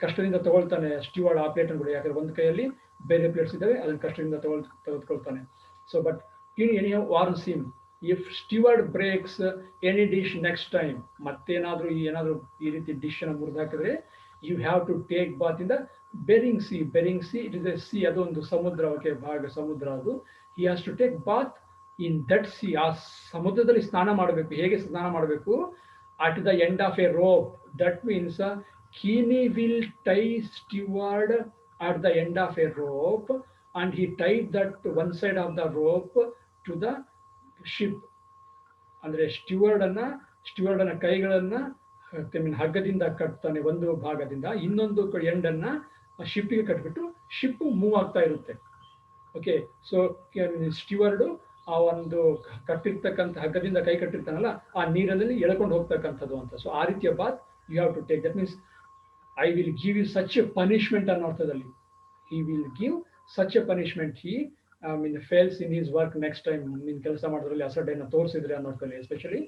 ಕಷ್ಟದಿಂದ ತಗೊಳ್ತಾನೆ ಸ್ಟಿವರ್ಡ್ ಆ ಪ್ಲೇಟನ್ನು ಕೂಡ. ಯಾಕಂದ್ರೆ ಒಂದು ಕೈಯಲ್ಲಿ ಬೇರೆ ಪ್ಲೇಟ್ಸ್ ಇದ್ದಾವೆ, ಅದನ್ನು ಕಷ್ಟದಿಂದ ತೆಗೆದುಕೊಳ್ತಾನೆ. So but Keeney anyhow warns him, if steward breaks any dish next time, ಮತ್ತೇನಾದರೂ ಈ ರೀತಿ ಡಿಶನ್ನು ಮುರಿದು ಹಾಕಿದ್ರೆ, you have to take bath in the Bering Sea. Bering Sea, it is a sea, ಅದು ಒಂದು ಸಮುದ್ರ. ಓಕೆ, ಭಾಗ ಸಮುದ್ರ ಅದು. He has to take bath in that sea. ಆ ಸಮುದ್ರದಲ್ಲಿ ಸ್ನಾನ ಮಾಡಬೇಕು. ಹೇಗೆ ಸ್ನಾನ ಮಾಡಬೇಕು? At the end of a rope. That means Keeney will tie Steward at the end of a rope, and he tied that one side of the rope to the ship. ಅಂದ್ರೆ ಸ್ಟಿವರ್ಡನ್ನ ಕೈಗಳನ್ನ ಹಗ್ಗದಿಂದ ಕಟ್ತಾನೆ ಒಂದು ಭಾಗದಿಂದ, ಇನ್ನೊಂದು ಎಂಡನ್ನ ಶಿಪ್ಪಿಗೆ ಕಟ್ಬಿಟ್ಟು ಶಿಪ್ ಮೂವ್ ಆಗ್ತಾ ಇರುತ್ತೆ. Okay, so ಸ್ಟಿವರ್ಡು ಆ ಒಂದು ಕಟ್ಟಿರ್ತಕ್ಕಂಥ ಹಗ್ಗದಿಂದ ಕೈ ಕಟ್ಟಿರ್ತಾನಲ್ಲ, ಆ ನೀರಲ್ಲಿ ಎಳ್ಕೊಂಡು ಹೋಗ್ತಕ್ಕಂಥದ್ದು ಅಂತ. ಸೊ ಆ ರೀತಿಯ ಬಾತ್ you have to take. That means I will give you such a punishment ಅನ್ನೋ ಅರ್ಥದಲ್ಲಿ. He will give such a punishment. He fails in his work next time. ನಿನ್ನ ಕೆಲಸ ಮಾಡೋದ್ರಲ್ಲಿ ಅಸಡ್ಡೆಯನ್ನು ತೋರಿಸಿದ್ರೆ ಅನ್ನೋದ್ರಲ್ಲಿ, especially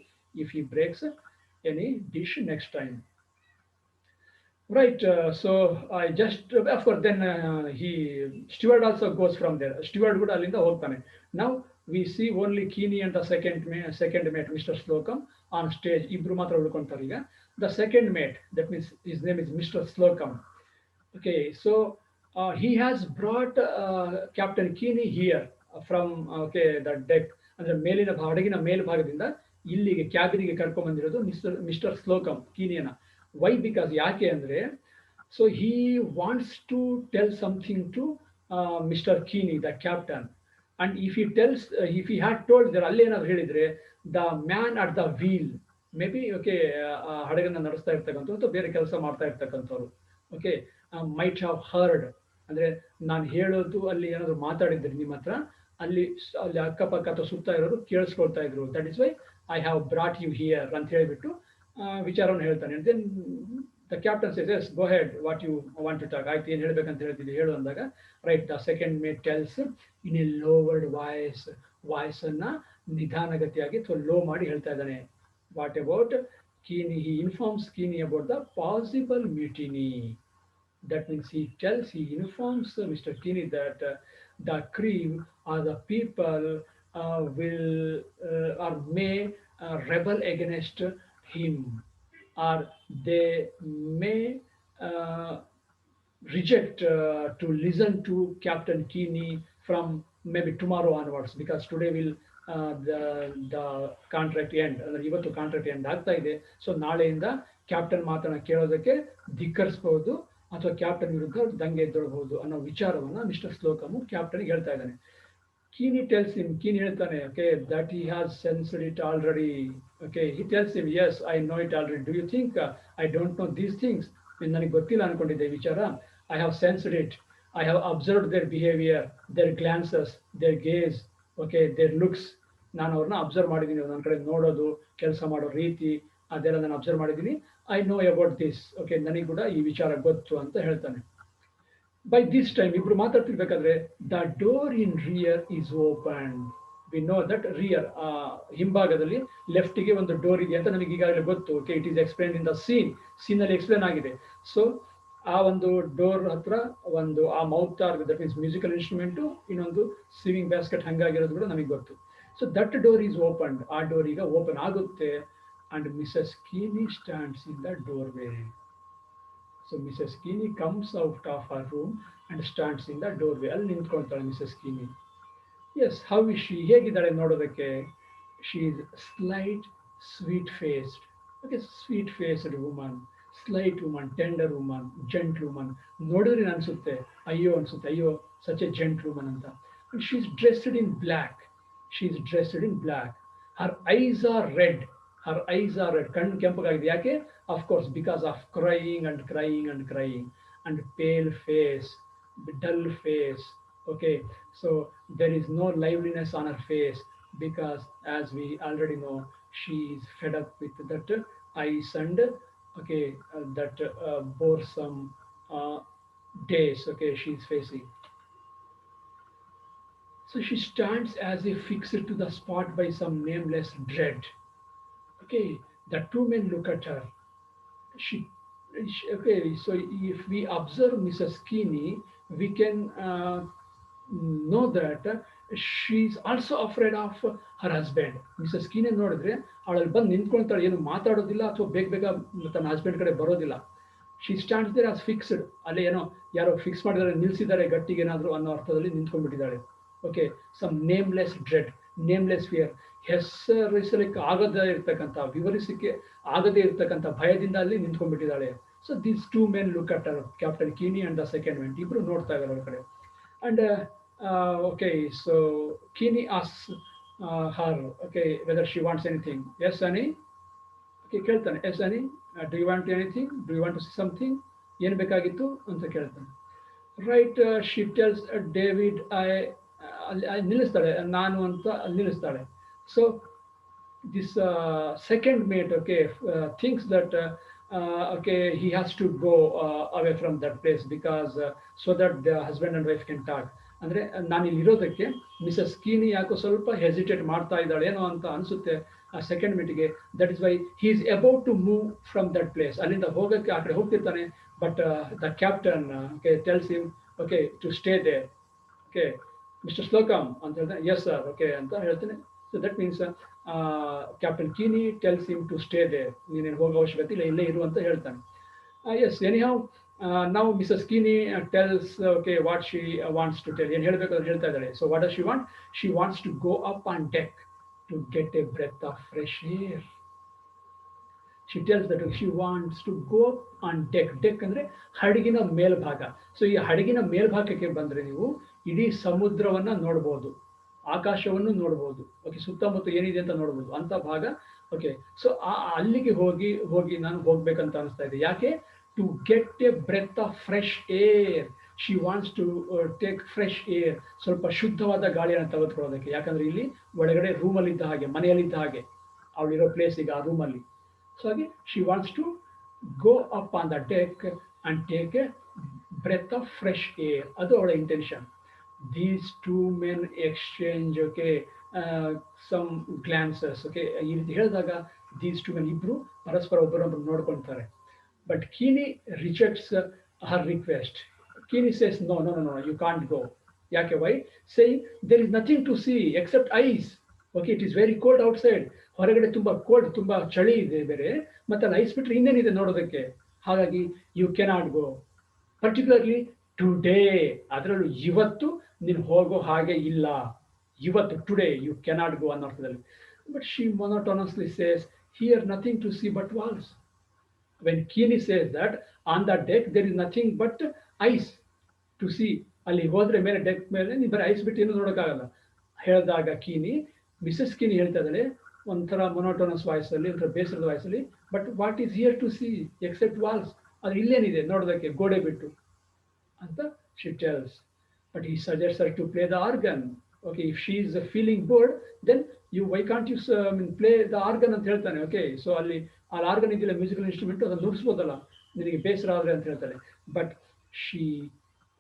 if he breaks any dish next time. Right, so I just, of course, then Steward also goes from there. Steward would alinda hogtane. Now we see only Keeney and the second mate, Mr. Slocum, on stage. Ibru matra ulkontare ಈಗ. The second mate, that means his name is Mr. Slocum. Okay, so he has brought Captain Keeney here from the deck. ಅಂದ್ರೆ ಮೇಲಿನ ಹಡಗಿನ ಮೇಲ್ಭಾಗದಿಂದ ಇಲ್ಲಿಗೆ ಕ್ಯಾಬಿನಿಗೆ ಕರ್ಕೊಂಡು ಬಂದಿರೋದು Mr Slocum ಕೀನಿಯನ್ನ. Why? Because ಯಾಕೆ ಅಂದರೆ, so he wants to tell something to Mr Keeney, the captain. And if he had told there, ಅಲ್ಲೇನಾದ್ರು ಹೇಳಿದ್ರೆ the man at the wheel, maybe okay, ಹಡಗನ್ನ ನಡೆಸ್ತಾ ಇರ್ತಕ್ಕಂಥವ್ರು ಅಥವಾ ಬೇರೆ ಕೆಲಸ ಮಾಡ್ತಾ ಇರ್ತಕ್ಕಂಥವ್ರು, ಓಕೆ, ಮೈಟ್ ಹ್ಯಾವ್ ಹರ್ಡ್. ಅಂದರೆ ನಾನು ಹೇಳೋದು ಅಲ್ಲಿ ಏನಾದರೂ ಮಾತಾಡಿದ್ರಿ ನಿಮ್ಮ ಹತ್ರ, ಅಲ್ಲಿ ಅಕ್ಕಪಕ್ಕ ಅಥವಾ ಸುತ್ತ ಇರೋರು ಕೇಳಿಸ್ಕೊಳ್ತಾ ಇದ್ರು. That is why I have brought you here ಅಂತ ಹೇಳಿಬಿಟ್ಟು ವಿಚಾರವನ್ನು ಹೇಳ್ತಾನೆ. Then the captain says, yes go ahead, what you want to talk. ಆಯ್ತು, ಏನು ಹೇಳಬೇಕಂತ ಹೇಳ್ತಿದ್ದೆ ಹೇಳು ಅಂದಾಗ, right, the second mate tells in a lowered ವಾಯ್ಸನ್ನು ನಿಧಾನಗತಿಯಾಗಿ ಅಥವಾ ಲೋ ಮಾಡಿ ಹೇಳ್ತಾ ಇದ್ದಾನೆ. What about Keeney? He informs Keeney about the possible mutiny. That means he informs Mr. Keeney that the crew or the people will or may rebel against him, or they may uh, reject to listen to Captain Keeney from maybe tomorrow onwards, because today will the contract end ಅಂದ್ರೆ ಇವತ್ತು contract end ಆಗ್ತಾ ಇದೆ. So ನಾಳೆಯಿಂದ captain ಮಾತನ್ನ ಕೇಳೋದಕ್ಕೆ ಧಿಕ್ಕರಿಸಬಹುದು ಅಥವಾ captain ವಿರುದ್ಧ ದಂಗೆ ಎದ್ದೊಳ್ಬಹುದು ಅನ್ನೋ ವಿಚಾರವನ್ನ ಮಿಸ್ಟರ್ ಸ್ಲೋಕಮು ಕ್ಯಾಪ್ಟನ್ಗೆ ಹೇಳ್ತಾ ಇದ್ದಾನೆ. Keeney tells him, Keeney ಹೇಳ್ತಾನೆ, okay, that he has sensed it already. Okay, he tells him, yes, I know it already. Do you think I don't know these things? ನನಗೆ ಗೊತ್ತಿಲ್ಲ ಅನ್ಕೊಂಡಿದ್ದೆ ವಿಚಾರ. I have sensed it. I have observed their behavior, their glances, their gaze, okay, their looks. ನಾನು ಅವ್ರನ್ನ observe ಮಾಡಿದ್ದೀನಿ, ನನ್ನ ಕಡೆ ನೋಡೋದು, ಕೆಲಸ ಮಾಡೋ ರೀತಿ, ಅದೆಲ್ಲ ನಾನು ಅಬ್ಸರ್ವ್ ಮಾಡಿದ್ದೀನಿ. I know about this. Okay, ನನಗೆ ಕೂಡ ಈ ವಿಚಾರ ಗೊತ್ತು ಅಂತ ಹೇಳ್ತಾನೆ. By this time, ಇಬ್ರು ಮಾತಾಡ್ತಿರ್ಬೇಕಾದ್ರೆ the door in rear is open. We know that rear ಹಿಂಭಾಗದಲ್ಲಿ ಲೆಫ್ಟಿಗೆ ಒಂದು ಡೋರ್ ಇದೆ ಅಂತ ನಮಗೆ ಈಗಾಗಲೇ ಗೊತ್ತು. Okay, it is explain in the ಸೀನಲ್ಲಿ ಎಕ್ಸ್ಪ್ಲೇನ್ ಆಗಿದೆ. ಸೊ ಆ ಒಂದು ಡೋರ್ ಹತ್ರ ಒಂದು ಆ mouth organ, that means musical instrument, ಇನ್ನೊಂದು ಸಿವಿಂಗ್ ಬ್ಯಾಸ್ಕೆಟ್ ಹಂಗಾಗಿರೋದು ಕೂಡ ನಮಗೆ ಗೊತ್ತು. So that door is open. ಆ ಡೋರ್ ಈಗ ಓಪನ್ ಆಗುತ್ತೆ. And Mrs Keeney stands in the door way. So Mrs. Keeney comes out of her room and stands in the doorway. ಅಲ್ಲಿ ನಿಂತ್ಕೊಳ್ತಾಳೆ Mrs Keeney. Yes, how is she? ಹೇಗಿದ್ದಾಳೆ ನೋಡೋದಕ್ಕೆ? She is slight, sweet faced. Okay, sweet faced woman, slight woman, tender woman, gentle woman. ನೋಡಿದ್ರೆ ಅನ್ಸುತ್ತೆ, ಅನ್ಸುತ್ತೆ, ಅಯ್ಯೋ such a gentle woman ಅಂತ. And she is dressed in black. She is dressed in black. Her eyes are red. Her eyes are red. ಕಣ್ಣು ಕೆಂಪಗಾಗಿದೆ. ಯಾಕೆ? Of course, because of crying and crying and crying, and pale face, dull face. Okay, so there is no liveliness on her face, because as we already know, she is fed up with that ice and okay, that bore some days. Okay, she is facing. So she stands as if fixed to the spot by some nameless dread. Okay, the two men look at her. Okay, so if we observe Mrs. Keeney, we can know that she's also afraid of her husband. Mrs Keeney ನೋಡಿದ್ರೆ ಅವಳಲ್ಲಿ ಬಂದು ನಿಂತ್ಕೊಳ್ತಾಳೆ, ಏನು ಮಾತಾಡೋದಿಲ್ಲ ಅಥವಾ ಬೇಗ ಬೇಗ ತನ್ನ husband ಕಡೆ ಬರೋದಿಲ್ಲ. She stands there as fixed. ಅಲ್ಲೇ ಏನೋ ಯಾರೋ ಫಿಕ್ಸ್ ಮಾಡಿದ್ದಾರೆ, ನಿಲ್ಲಿಸಿದ್ದಾರೆ ಗಟ್ಟಿಗೆ ಏನಾದರೂ ಅನ್ನೋ ಅರ್ಥದಲ್ಲಿ ನಿಂತ್ಕೊಂಡ್ಬಿಟ್ಟಿದ್ದಾಳೆ. Okay, some nameless dread, nameless fear, ಹೆಸರಿಸಲಿಕ್ಕೆ ಆಗದೇ ಇರ್ತಕ್ಕಂಥ, ವಿವರಿಸಲಿಕ್ಕೆ ಆಗದೇ ಇರ್ತಕ್ಕಂಥ ಭಯದಿಂದ ಅಲ್ಲಿ ನಿಂತ್ಕೊಂಡ್ಬಿಟ್ಟಿದ್ದಾಳೆ. So these two men look at captain Keeney and the second men. ಇಬ್ರು ನೋಡ್ತಾ ಇದ್ದಾರೆ ಅವ್ರ ಕಡೆ. ಅಂಡ್ ಓಕೆ, ಸೊ ಕೀನಿ ಆಸ್ her, okay, whether she wants anything. Yes Annie? Okay, ಕೇಳ್ತಾನೆ. Yes Annie, do you want anything? Do you want to see something? ಏನು ಬೇಕಾಗಿತ್ತು ಅಂತ ಕೇಳ್ತಾನೆ. ರೈಟ್, ಶಿ ಟೆಲ್ಸ್ ಡೇವಿಡ್, ನಿಲ್ಲಿಸ್ತಾಳೆ, ನಾನು ಅಂತ ನಿಲ್ಲಿಸ್ತಾಳೆ. So this second mate, okay, thinks that okay, he has to go away from that place, because so that the husband and wife can talk. ಅಂದ್ರೆ ನಾನು ಇಲ್ಲಿ ಇರೋದಕ್ಕೆ ಮಿಸಸ್ ಕೀನಿ ಯಾಕೋ ಸ್ವಲ್ಪ ಹೆಸಿಟೇಟ್ ಮಾಡ್ತಾ ಇದ್ದಾಳೇನೋ ಅಂತ ಅನ್ಸುತ್ತೆ ಆ ಸೆಕೆಂಡ್ ಮೀಟಿಗೆ. That is why he is about to move from that place. ಅಲ್ಲಿಂದ ಹೋಗಕ್ಕೆ ಆ ಕಡೆ ಹೋಗ್ತಿರ್ತಾನೆ. But the captain okay tells him okay to stay there. Okay, Mr Slocum ಅಂತ ಹೇಳ್ತಾನೆ. ಎಸ್ ಸರ್, ಓಕೆ ಅಂತ ಹೇಳ್ತಾನೆ. So that means Captain Keeney tells him to stay there. ನೀನೇನು ಹೋಗೋ ಅವಶ್ಯಕತೆ ಇಲ್ಲ, ಇಲ್ಲೇ ಇರು ಅಂತ ಹೇಳ್ತಾನೆ. Yes, anyhow, now Mrs. Keeney tells okay what she wants to tell. ಏನು ಹೇಳಬೇಕು ಅಂತ ಹೇಳ್ತಾ ಇದ್ದಾಳೆ. So what does she want? She wants to go up on deck to get a breath of fresh air. She tells that she wants to go up on deck. Deck ಅಂದ್ರೆ ಹಡಗಿನ ಮೇಲ್ಭಾಗ. So ಈ ಹಡಗಿನ ಮೇಲ್ಭಾಗಕ್ಕೆ ಬಂದರೆ ನೀವು ಇಡೀ ಸಮುದ್ರವನ್ನ ನೋಡ್ಬೋದು, ಆಕಾಶವನ್ನು ನೋಡ್ಬೋದು. ಓಕೆ, ಸುತ್ತಮುತ್ತ ಏನಿದೆ ಅಂತ ನೋಡ್ಬೋದು ಅಂತ ಭಾಗ. ಓಕೆ, ಸೊ ಅಲ್ಲಿಗೆ ಹೋಗಿ ನಾನು ಹೋಗ್ಬೇಕಂತ ಅನಿಸ್ತಾ ಇದೆ. ಯಾಕೆ? To get a breath of fresh air. She wants to take fresh air, ಸ್ವಲ್ಪ ಶುದ್ಧವಾದ ಗಾಳಿಯನ್ನು ತೆಗೆದುಕೊಳ್ಳೋದಕ್ಕೆ. ಯಾಕಂದ್ರೆ ಇಲ್ಲಿ ಒಳಗಡೆ ರೂಮಲ್ಲಿದ್ದ ಹಾಗೆ, ಮನೆಯಲ್ಲಿದ್ದ ಹಾಗೆ ಅವಳಿರೋ ಪ್ಲೇಸ್ ಈಗ ಆ ರೂಮಲ್ಲಿ. ಸೊ ಹಾಗೆ she wants to go up on the deck and take a breath of fresh air. ಅದು ಅವಳ intention. These two men exchange okay some glances. Okay, ಈ ರೀತಿ ಹೇಳಿದಾಗ ದೀಸ್ ಟು ಮೆನ್ ಇಬ್ರು ಪರಸ್ಪರ ಒಬ್ಬರೊಬ್ಬರು ನೋಡ್ಕೊಳ್ತಾರೆ. But Keeney rejects her request. Keeney says no no no you can't go. ಯಾಕೆ? Why? Saying there is nothing to see except ice. Okay, it is very cold outside. ಹೊರಗಡೆ ತುಂಬ cold, ತುಂಬ ಚಳಿ ಇದೆ ಬೇರೆ, ಮತ್ತೆ ಅಲ್ಲಿ ಐಸ್ ಬಿಟ್ಟರೆ ಇನ್ನೇನಿದೆ ನೋಡೋದಕ್ಕೆ. ಹಾಗಾಗಿ you cannot go. Particularly today, ಅದರಲ್ಲೂ ಇವತ್ತು ನೀನು ಹೋಗೋ ಹಾಗೆ ಇಲ್ಲ. ಇವತ್ತು, ಟುಡೇ ಯು ಕೆನಾಟ್ ಗೋ ಅನ್ನೋ ಅರ್ಥದಲ್ಲಿ. But she monotonously says here nothing to see but walls. When Keeney says that on the deck there is nothing but ice to see. ಅಲ್ಲಿ ಹೋದ್ರೆ ಮೇಲೆ ಡೆಕ್ ಮೇಲೆ ನೀವು ಬರೀ ಐಸ್ ಬಿಟ್ಟು ಏನು ನೋಡೋಕ್ಕಾಗಲ್ಲ ಹೇಳಿದಾಗ ಕೀನಿ, ಮಿಸಸ್ ಕೀನಿ ಹೇಳ್ತಾ ಇದ್ದಾಳೆ ಒಂಥರ ಮೊನೋಟೋನಸ್ ವಾಯ್ಸಲ್ಲಿ, ಒಂಥರ ಬೇಸರದ ವಾಯ್ಸಲ್ಲಿ, but what is here to see except walls. ಅದು ಇಲ್ಲೇನಿದೆ ನೋಡೋದಕ್ಕೆ ಗೋಡೆ ಬಿಟ್ಟು ಅಂತ she tells. But he suggest her to play the organ. Okay, if she is feeling bored then you why can't you play the organ ಅಂತ ಹೇಳ್ತಾನೆ. Okay, so ಅಲ್ಲಿ organ ಇದೆಯಲ್ಲ, ಮ್ಯೂಸಿಕಲ್ ಇನ್ಸ್ಟ್ರೂಮೆಂಟ್, ಅದನ್ನು ನುಡಿಸ್ಬೋದಲ್ಲ ನಿನಗೆ ಬೇಸರ ಆದರೆ ಅಂತ ಹೇಳ್ತಾರೆ. But she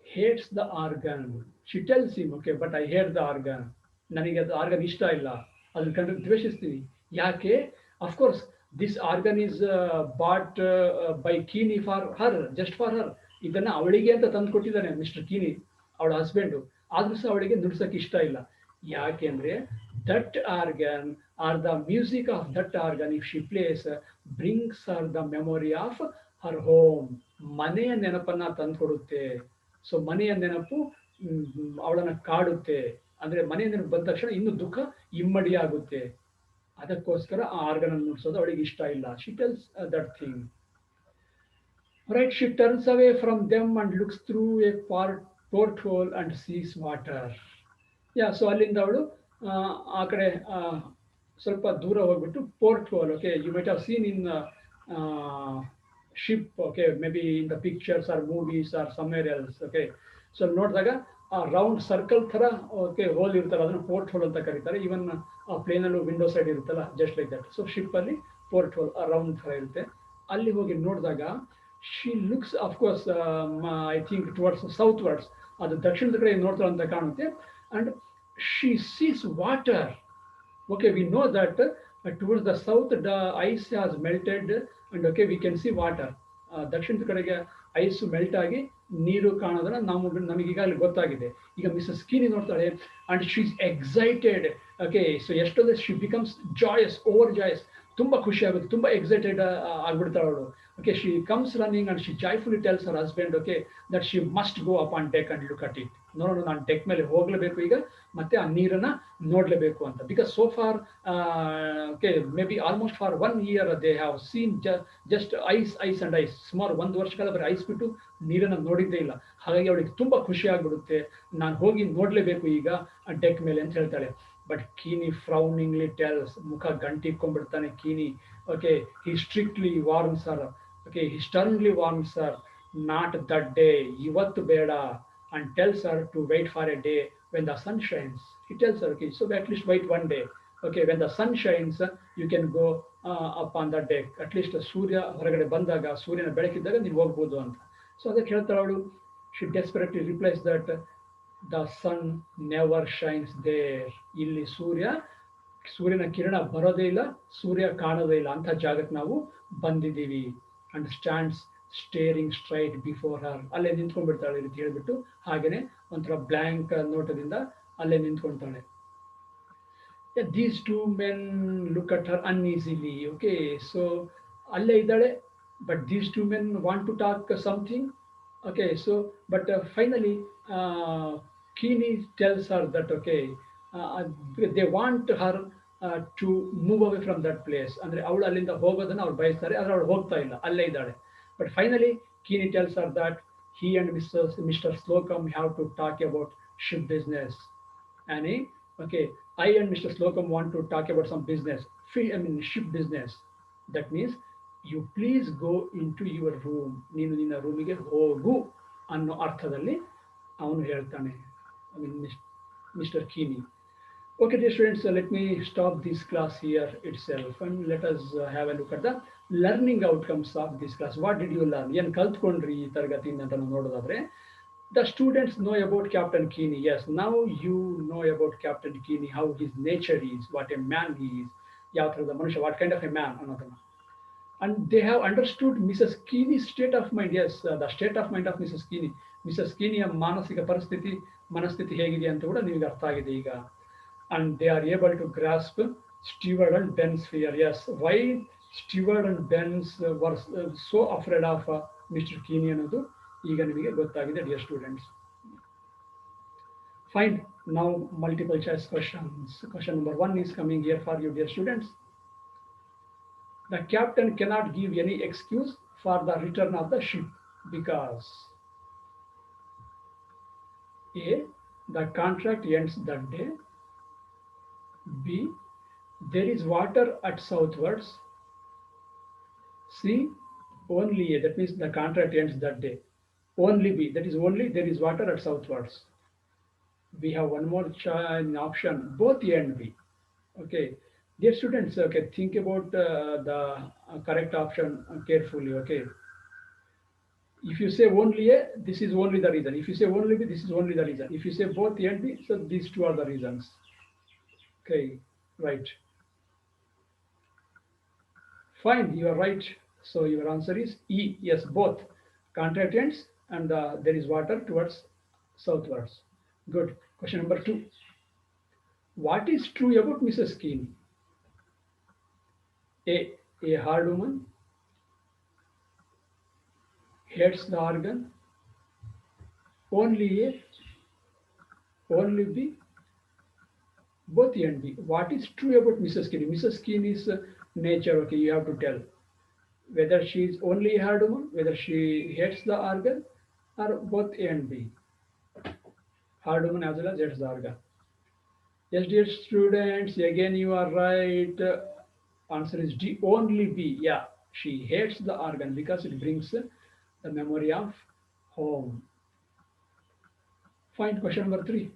hates the organ. She tells him, okay but I hate the organ. ನನಗೆ ಅದು ಆರ್ಗನ್ ಇಷ್ಟ ಇಲ್ಲ, ಅದನ್ನ ಕಂಡು ದ್ವೇಷಿಸ್ತೀನಿ. ಯಾಕೆ? Of course this organ is bought by Keeney for her, just for her. ಇದನ್ನು ಅವಳಿಗೆ ಅಂತ ತಂದು ಕೊಟ್ಟಿದ್ದಾನೆ ಮಿಸ್ಟರ್ ಕೀನಿ, ಅವಳ ಹಸ್ಬೆಂಡು. ಆದ್ರೂ ಸಹ ಅವಳಿಗೆ ನುಡ್ಸೋಕ್ಕೆ ಇಷ್ಟ ಇಲ್ಲ. ಯಾಕೆಂದರೆ that organ are the music of that organ if she place brings her the memory of her home. ಮನೆಯ ನೆನಪನ್ನು ತಂದು ಕೊಡುತ್ತೆ. ಸೊ ಮನೆಯ ನೆನಪು ಅವಳನ್ನು ಕಾಡುತ್ತೆ. ಅಂದರೆ ಮನೆಯ ನೆನಪು ಬಂದ ತಕ್ಷಣ ಇನ್ನೂ ದುಃಖ ಇಮ್ಮಡಿ ಆಗುತ್ತೆ. ಅದಕ್ಕೋಸ್ಕರ ಆ ಆರ್ಗನ್ ಅನ್ನು ನುಡಿಸೋದು ಅವಳಿಗೆ ಇಷ್ಟ ಇಲ್ಲ. She tells that thing. Right, she turns away from them and looks through a porthole and sees water. Yeah, so ಅಲ್ಲಿಂದ ಅವಳು ಆ ಕಡೆ ಸ್ವಲ್ಪ ದೂರ ಹೋಗ್ಬಿಟ್ಟು porthole. Okay, you might have seen in ship, okay maybe in the pictures or movies or somewhere else. Okay, so ನೋಡಿದಾಗ ಆ round circle ಥರ ಓಕೆ ಹೋಲ್ ಇರ್ತಲ್ಲ, ಅದನ್ನು ಪೋರ್ಟ್ ಹೋಲ್ ಅಂತ ಕರೀತಾರೆ. ಈವನ್ ಆ ಪ್ಲೇನಲ್ಲೂ ವಿಂಡೋ ಸೈಡ್ ಇರುತ್ತಲ್ಲ, ಜಸ್ಟ್ ಲೈಕ್ ದಟ್. ಸೊ ಶಿಪ್ಪಲ್ಲಿ ಪೋರ್ಟ್ ಹೋಲ್ ಆ ರೌಂಡ್ ಥರ ಇರುತ್ತೆ. ಅಲ್ಲಿ ಹೋಗಿ ನೋಡಿದಾಗ she looks of course I think towards southwards, ಅದು ದಕ್ಷಿಣದ ಕಡೆ ನೋಡ್ತಾಳೆ ಅಂತ ಕಾಣುತ್ತೆ. And she sees water. Okay, we know that towards the south the ice has melted and okay we can see water. ದಕ್ಷಿಣದ ಕಡೆಗೆ ಐಸ್ ಮೆಲ್ಟ್ ಆಗಿ ನೀರು ಕಾಣೋದನ್ನ ನಮಗೆ ಈಗಾಗಲೇ ಗೊತ್ತಾಗಿದೆ. ಈಗ ಮಿಸಸ್ ಕೀನಿ ನೋಡ್ತಾಳೆ and she is excited. Okay, so ಎಷ್ಟೊಂದು she becomes joyous, over joyous, ತುಂಬ ಖುಷಿ ಆಗುತ್ತೆ, ತುಂಬ ಎಕ್ಸೈಟೆಡ್ ಆಗ್ಬಿಡ್ತಾಳೆ ಅವಳು. Okay, she comes running and she joyfully tells her husband okay that she must go up on deck and look at it. ನೋಡೋಣ, ನಾನು deck ಮೇಲೆ ಹೋಗಲೇಬೇಕು ಈಗ, ಮತ್ತೆ ಆ ನೀರನ್ನು ನೋಡಲೇಬೇಕು ಅಂತ. Because so for okay may be almost for 1 year they have seen just ice and ice. ಸುಮಾರು 1 ವರ್ಷ ಕಾಲ ಬರೀ ಐಸ್ ಬಿಟ್ಟು ನೀರನ್ನು ನೋಡಿದ್ದೇ ಇಲ್ಲ. ಹಾಗಾಗಿ ಅವಳಿಗೆ ತುಂಬ ಖುಷಿ ಆಗಿಬಿಡುತ್ತೆ, ನಾನು ಹೋಗಿ ನೋಡಲೇಬೇಕು ಈಗ ಆ ಡೆಕ್ ಮೇಲೆ ಅಂತ ಹೇಳ್ತಾಳೆ. ಬಟ್ ಕೀನಿ ಫ್ರೌನಿಂಗ್ಲಿ ಟೆಲ್ಸ್, ಮುಖ ಗಂಟಿಕೊಂಡ್ಬಿಡ್ತಾನೆ Keeney. Okay, he strictly warns her. Okay, he sternly warns her not that day, ಇವತ್ತು ಬೇಡ. And tells her to wait for a day when the sun shines. He tells her, okay, so at least wait 1 day. Okay, when the sun shines, you can go up on the deck. At least ಸೂರ್ಯ ಹೊರಗಡೆ ಬಂದಾಗ, ಸೂರ್ಯನ ಬೆಳಕಿದ್ದಾಗ ನೀವು ಹೋಗ್ಬೋದು ಅಂತ. So ಅದಕ್ಕೆ ಹೇಳ್ತಾಳೆ ಅವಳು. She desperately replies that the sun never shines there. ಇಲ್ಲಿ ಸೂರ್ಯನ ಕಿರಣ ಬರೋದೇ ಇಲ್ಲ, ಸೂರ್ಯ ಕಾಣೋದೇ ಇಲ್ಲ, ಅಂಥ ಜಾಗಕ್ಕೆ ನಾವು ಬಂದಿದ್ದೀವಿ. And stands staring straight before her. ಅಲ್ಲೇ ನಿಂತ್ಕೊಂಡ್ಬಿಡ್ತಾಳೆ ರೀತಿ ಹೇಳ್ಬಿಟ್ಟು, ಹಾಗೇನೆ ಒಂಥರ ಬ್ಲ್ಯಾಂಕ್ ನೋಟದಿಂದ ಅಲ್ಲೇ ನಿಂತ್ಕೊಳ್ತಾಳೆ. These two men look at her uneasily. Okay, so ಅಲ್ಲೇ ಇದ್ದಾಳೆ, but these two men want to talk something. Okay, so but finally Keeney tells her that okay they want her to move away from that place. ಅಂದರೆ ಅವಳು ಅಲ್ಲಿಂದ ಹೋಗೋದನ್ನು ಅವ್ರು ಬಯಸ್ತಾರೆ, ಆದರೆ ಅವಳು ಹೋಗ್ತಾ ಇಲ್ಲ, ಅಲ್ಲೇ ಇದ್ದಾಳೆ. But finally, Keeney tells her that he and Mr. Slocum have to talk about ship business. And okay, I and Mr. Slocum want to talk about some business. Ship business. That means you please go into your room. ನೀನು ನಿನ್ನ ರೂಮಿಗೆ ಹೋಗು ಅನ್ನೋ ಅರ್ಥದಲ್ಲಿ ಅವನು ಹೇಳ್ತಾನೆ, mister ಕೀನಿ. Okay, dear students, let me stop this class here itself and let us have a look at the learning outcomes of this class. What did you learn? ಏನು ಕಲ್ತ್ಕೊಂಡ್ರಿ ಈ ತರಗತಿಯಿಂದ ಅಂತ ನಾವು ನೋಡೋದಾದ್ರೆ, the students know about Captain Keeney. Yes, now you know about Captain Keeney, how his nature is, what a man he is. ಯಾವ ಥರದ ಮನುಷ್ಯ, what kind of A man ಅನ್ನೋದನ್ನ. And they have understood Mrs. Keeney's state of mind. Yes, the state of mind of Mrs. Keeney. Mrs ಕೀನಿಯ ಮಾನಸಿಕ ಪರಿಸ್ಥಿತಿ, ಮನಸ್ಥಿತಿ ಹೇಗಿದೆ ಅಂತ ಕೂಡ ನಿಮಗೆ ಅರ್ಥ ಆಗಿದೆ ಈಗ. And they are able to grasp Stewart and Ben's fear. Yes, why Stewart and Ben's were so afraid of Mr. Keeney ಅನ್ನೋದು ಈಗ ನಿಮಗೆ ಗೊತ್ತಾಗಿದೆ, dear students. Fine. Now multiple choice questions. Question number 1 is coming here for you, dear students. The captain cannot give any excuse for the return of the ship because A. The contract ends that day. B. There is water at southwards. C. Only A. That means the contract ends that day. Only B. That is only there is water at southwards. We have one more option, both A and B. Okay. Dear students, okay, think about the correct option carefully. Okay, if you say only A, this is only the reason. If you say only B, this is only the reason. If you say both A and B, so these two are the reasons. Okay, right. Fine, you are right. So your answer is E. Yes, both. Contract ends and there is water towards southwards. Good. Question number 2. What is true about Mrs. Keeney? A hard woman, hates the organ. Only A, only B, both A and B. What is true about Mrs. Keeney? Mrs. Keeney's nature, okay, you have to tell. Whether she is only a hard woman, whether she hates the organ, or both A and B. Hard woman as well as hates the organ. Yes, dear students, again you are right. Answer is D, only B. Yeah, she hates the organ because it brings the memory of home. Fine. Question number 3.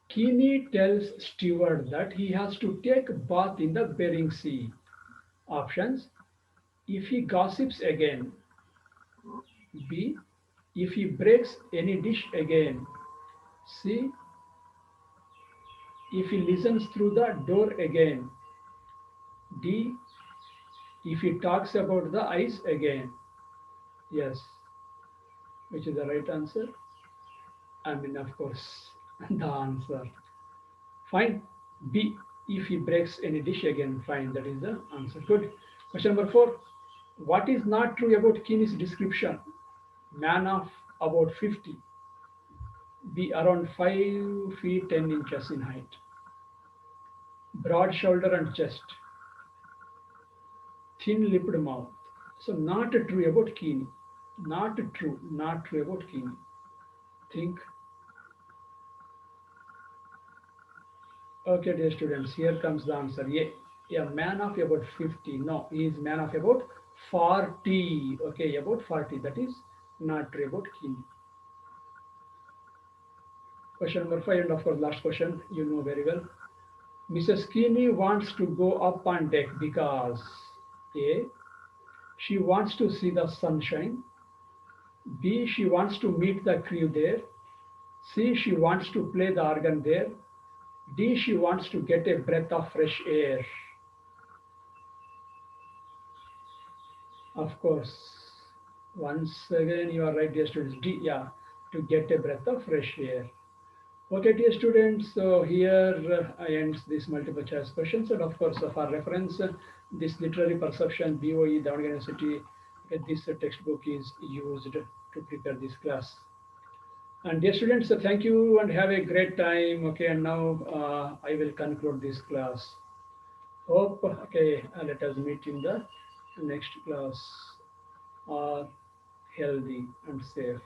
Keeney tells Stewart that he has to take a bath in the Bering Sea. Options: if he gossips again. B. If he breaks any dish again. C. If he listens through the door again. D. If he talks about the ice again. Yes. Which is the right answer? I mean, of course, the answer. Fine. B. If he breaks any dish again. Fine. That is the answer. Good. Question number 4. What is not true about Keeney's description? Man of about 50. B. Around 5 feet 10 inches in height. Broad shoulder and chest. Thin-lipped mouth. So not true about Keeney. Not true about Keeney. Think. Okay, dear students, here comes the answer. A man of about 50. No, he is man of about 40. Okay, about 40. That is not true about Keeney. Question number 5, and of course last question, you know very well. Mrs. Keeney wants to go up on deck because A. She wants to see the sunshine. B. She wants to meet the crew there. C. She wants to play the organ there. D. She wants to get a breath of fresh air. Of course, once again you are right, dear students. D. Yeah, to get a breath of fresh air. Okay, dear students, so here I end this multiple choice questions, and of course for reference, this literary perception BOE Davangere University, this textbook is used to prepare this class. And dear students, thank you and have a great time. Okay, and now I will conclude this class. Hope, okay, let us meet in the next class. Healthy and safe.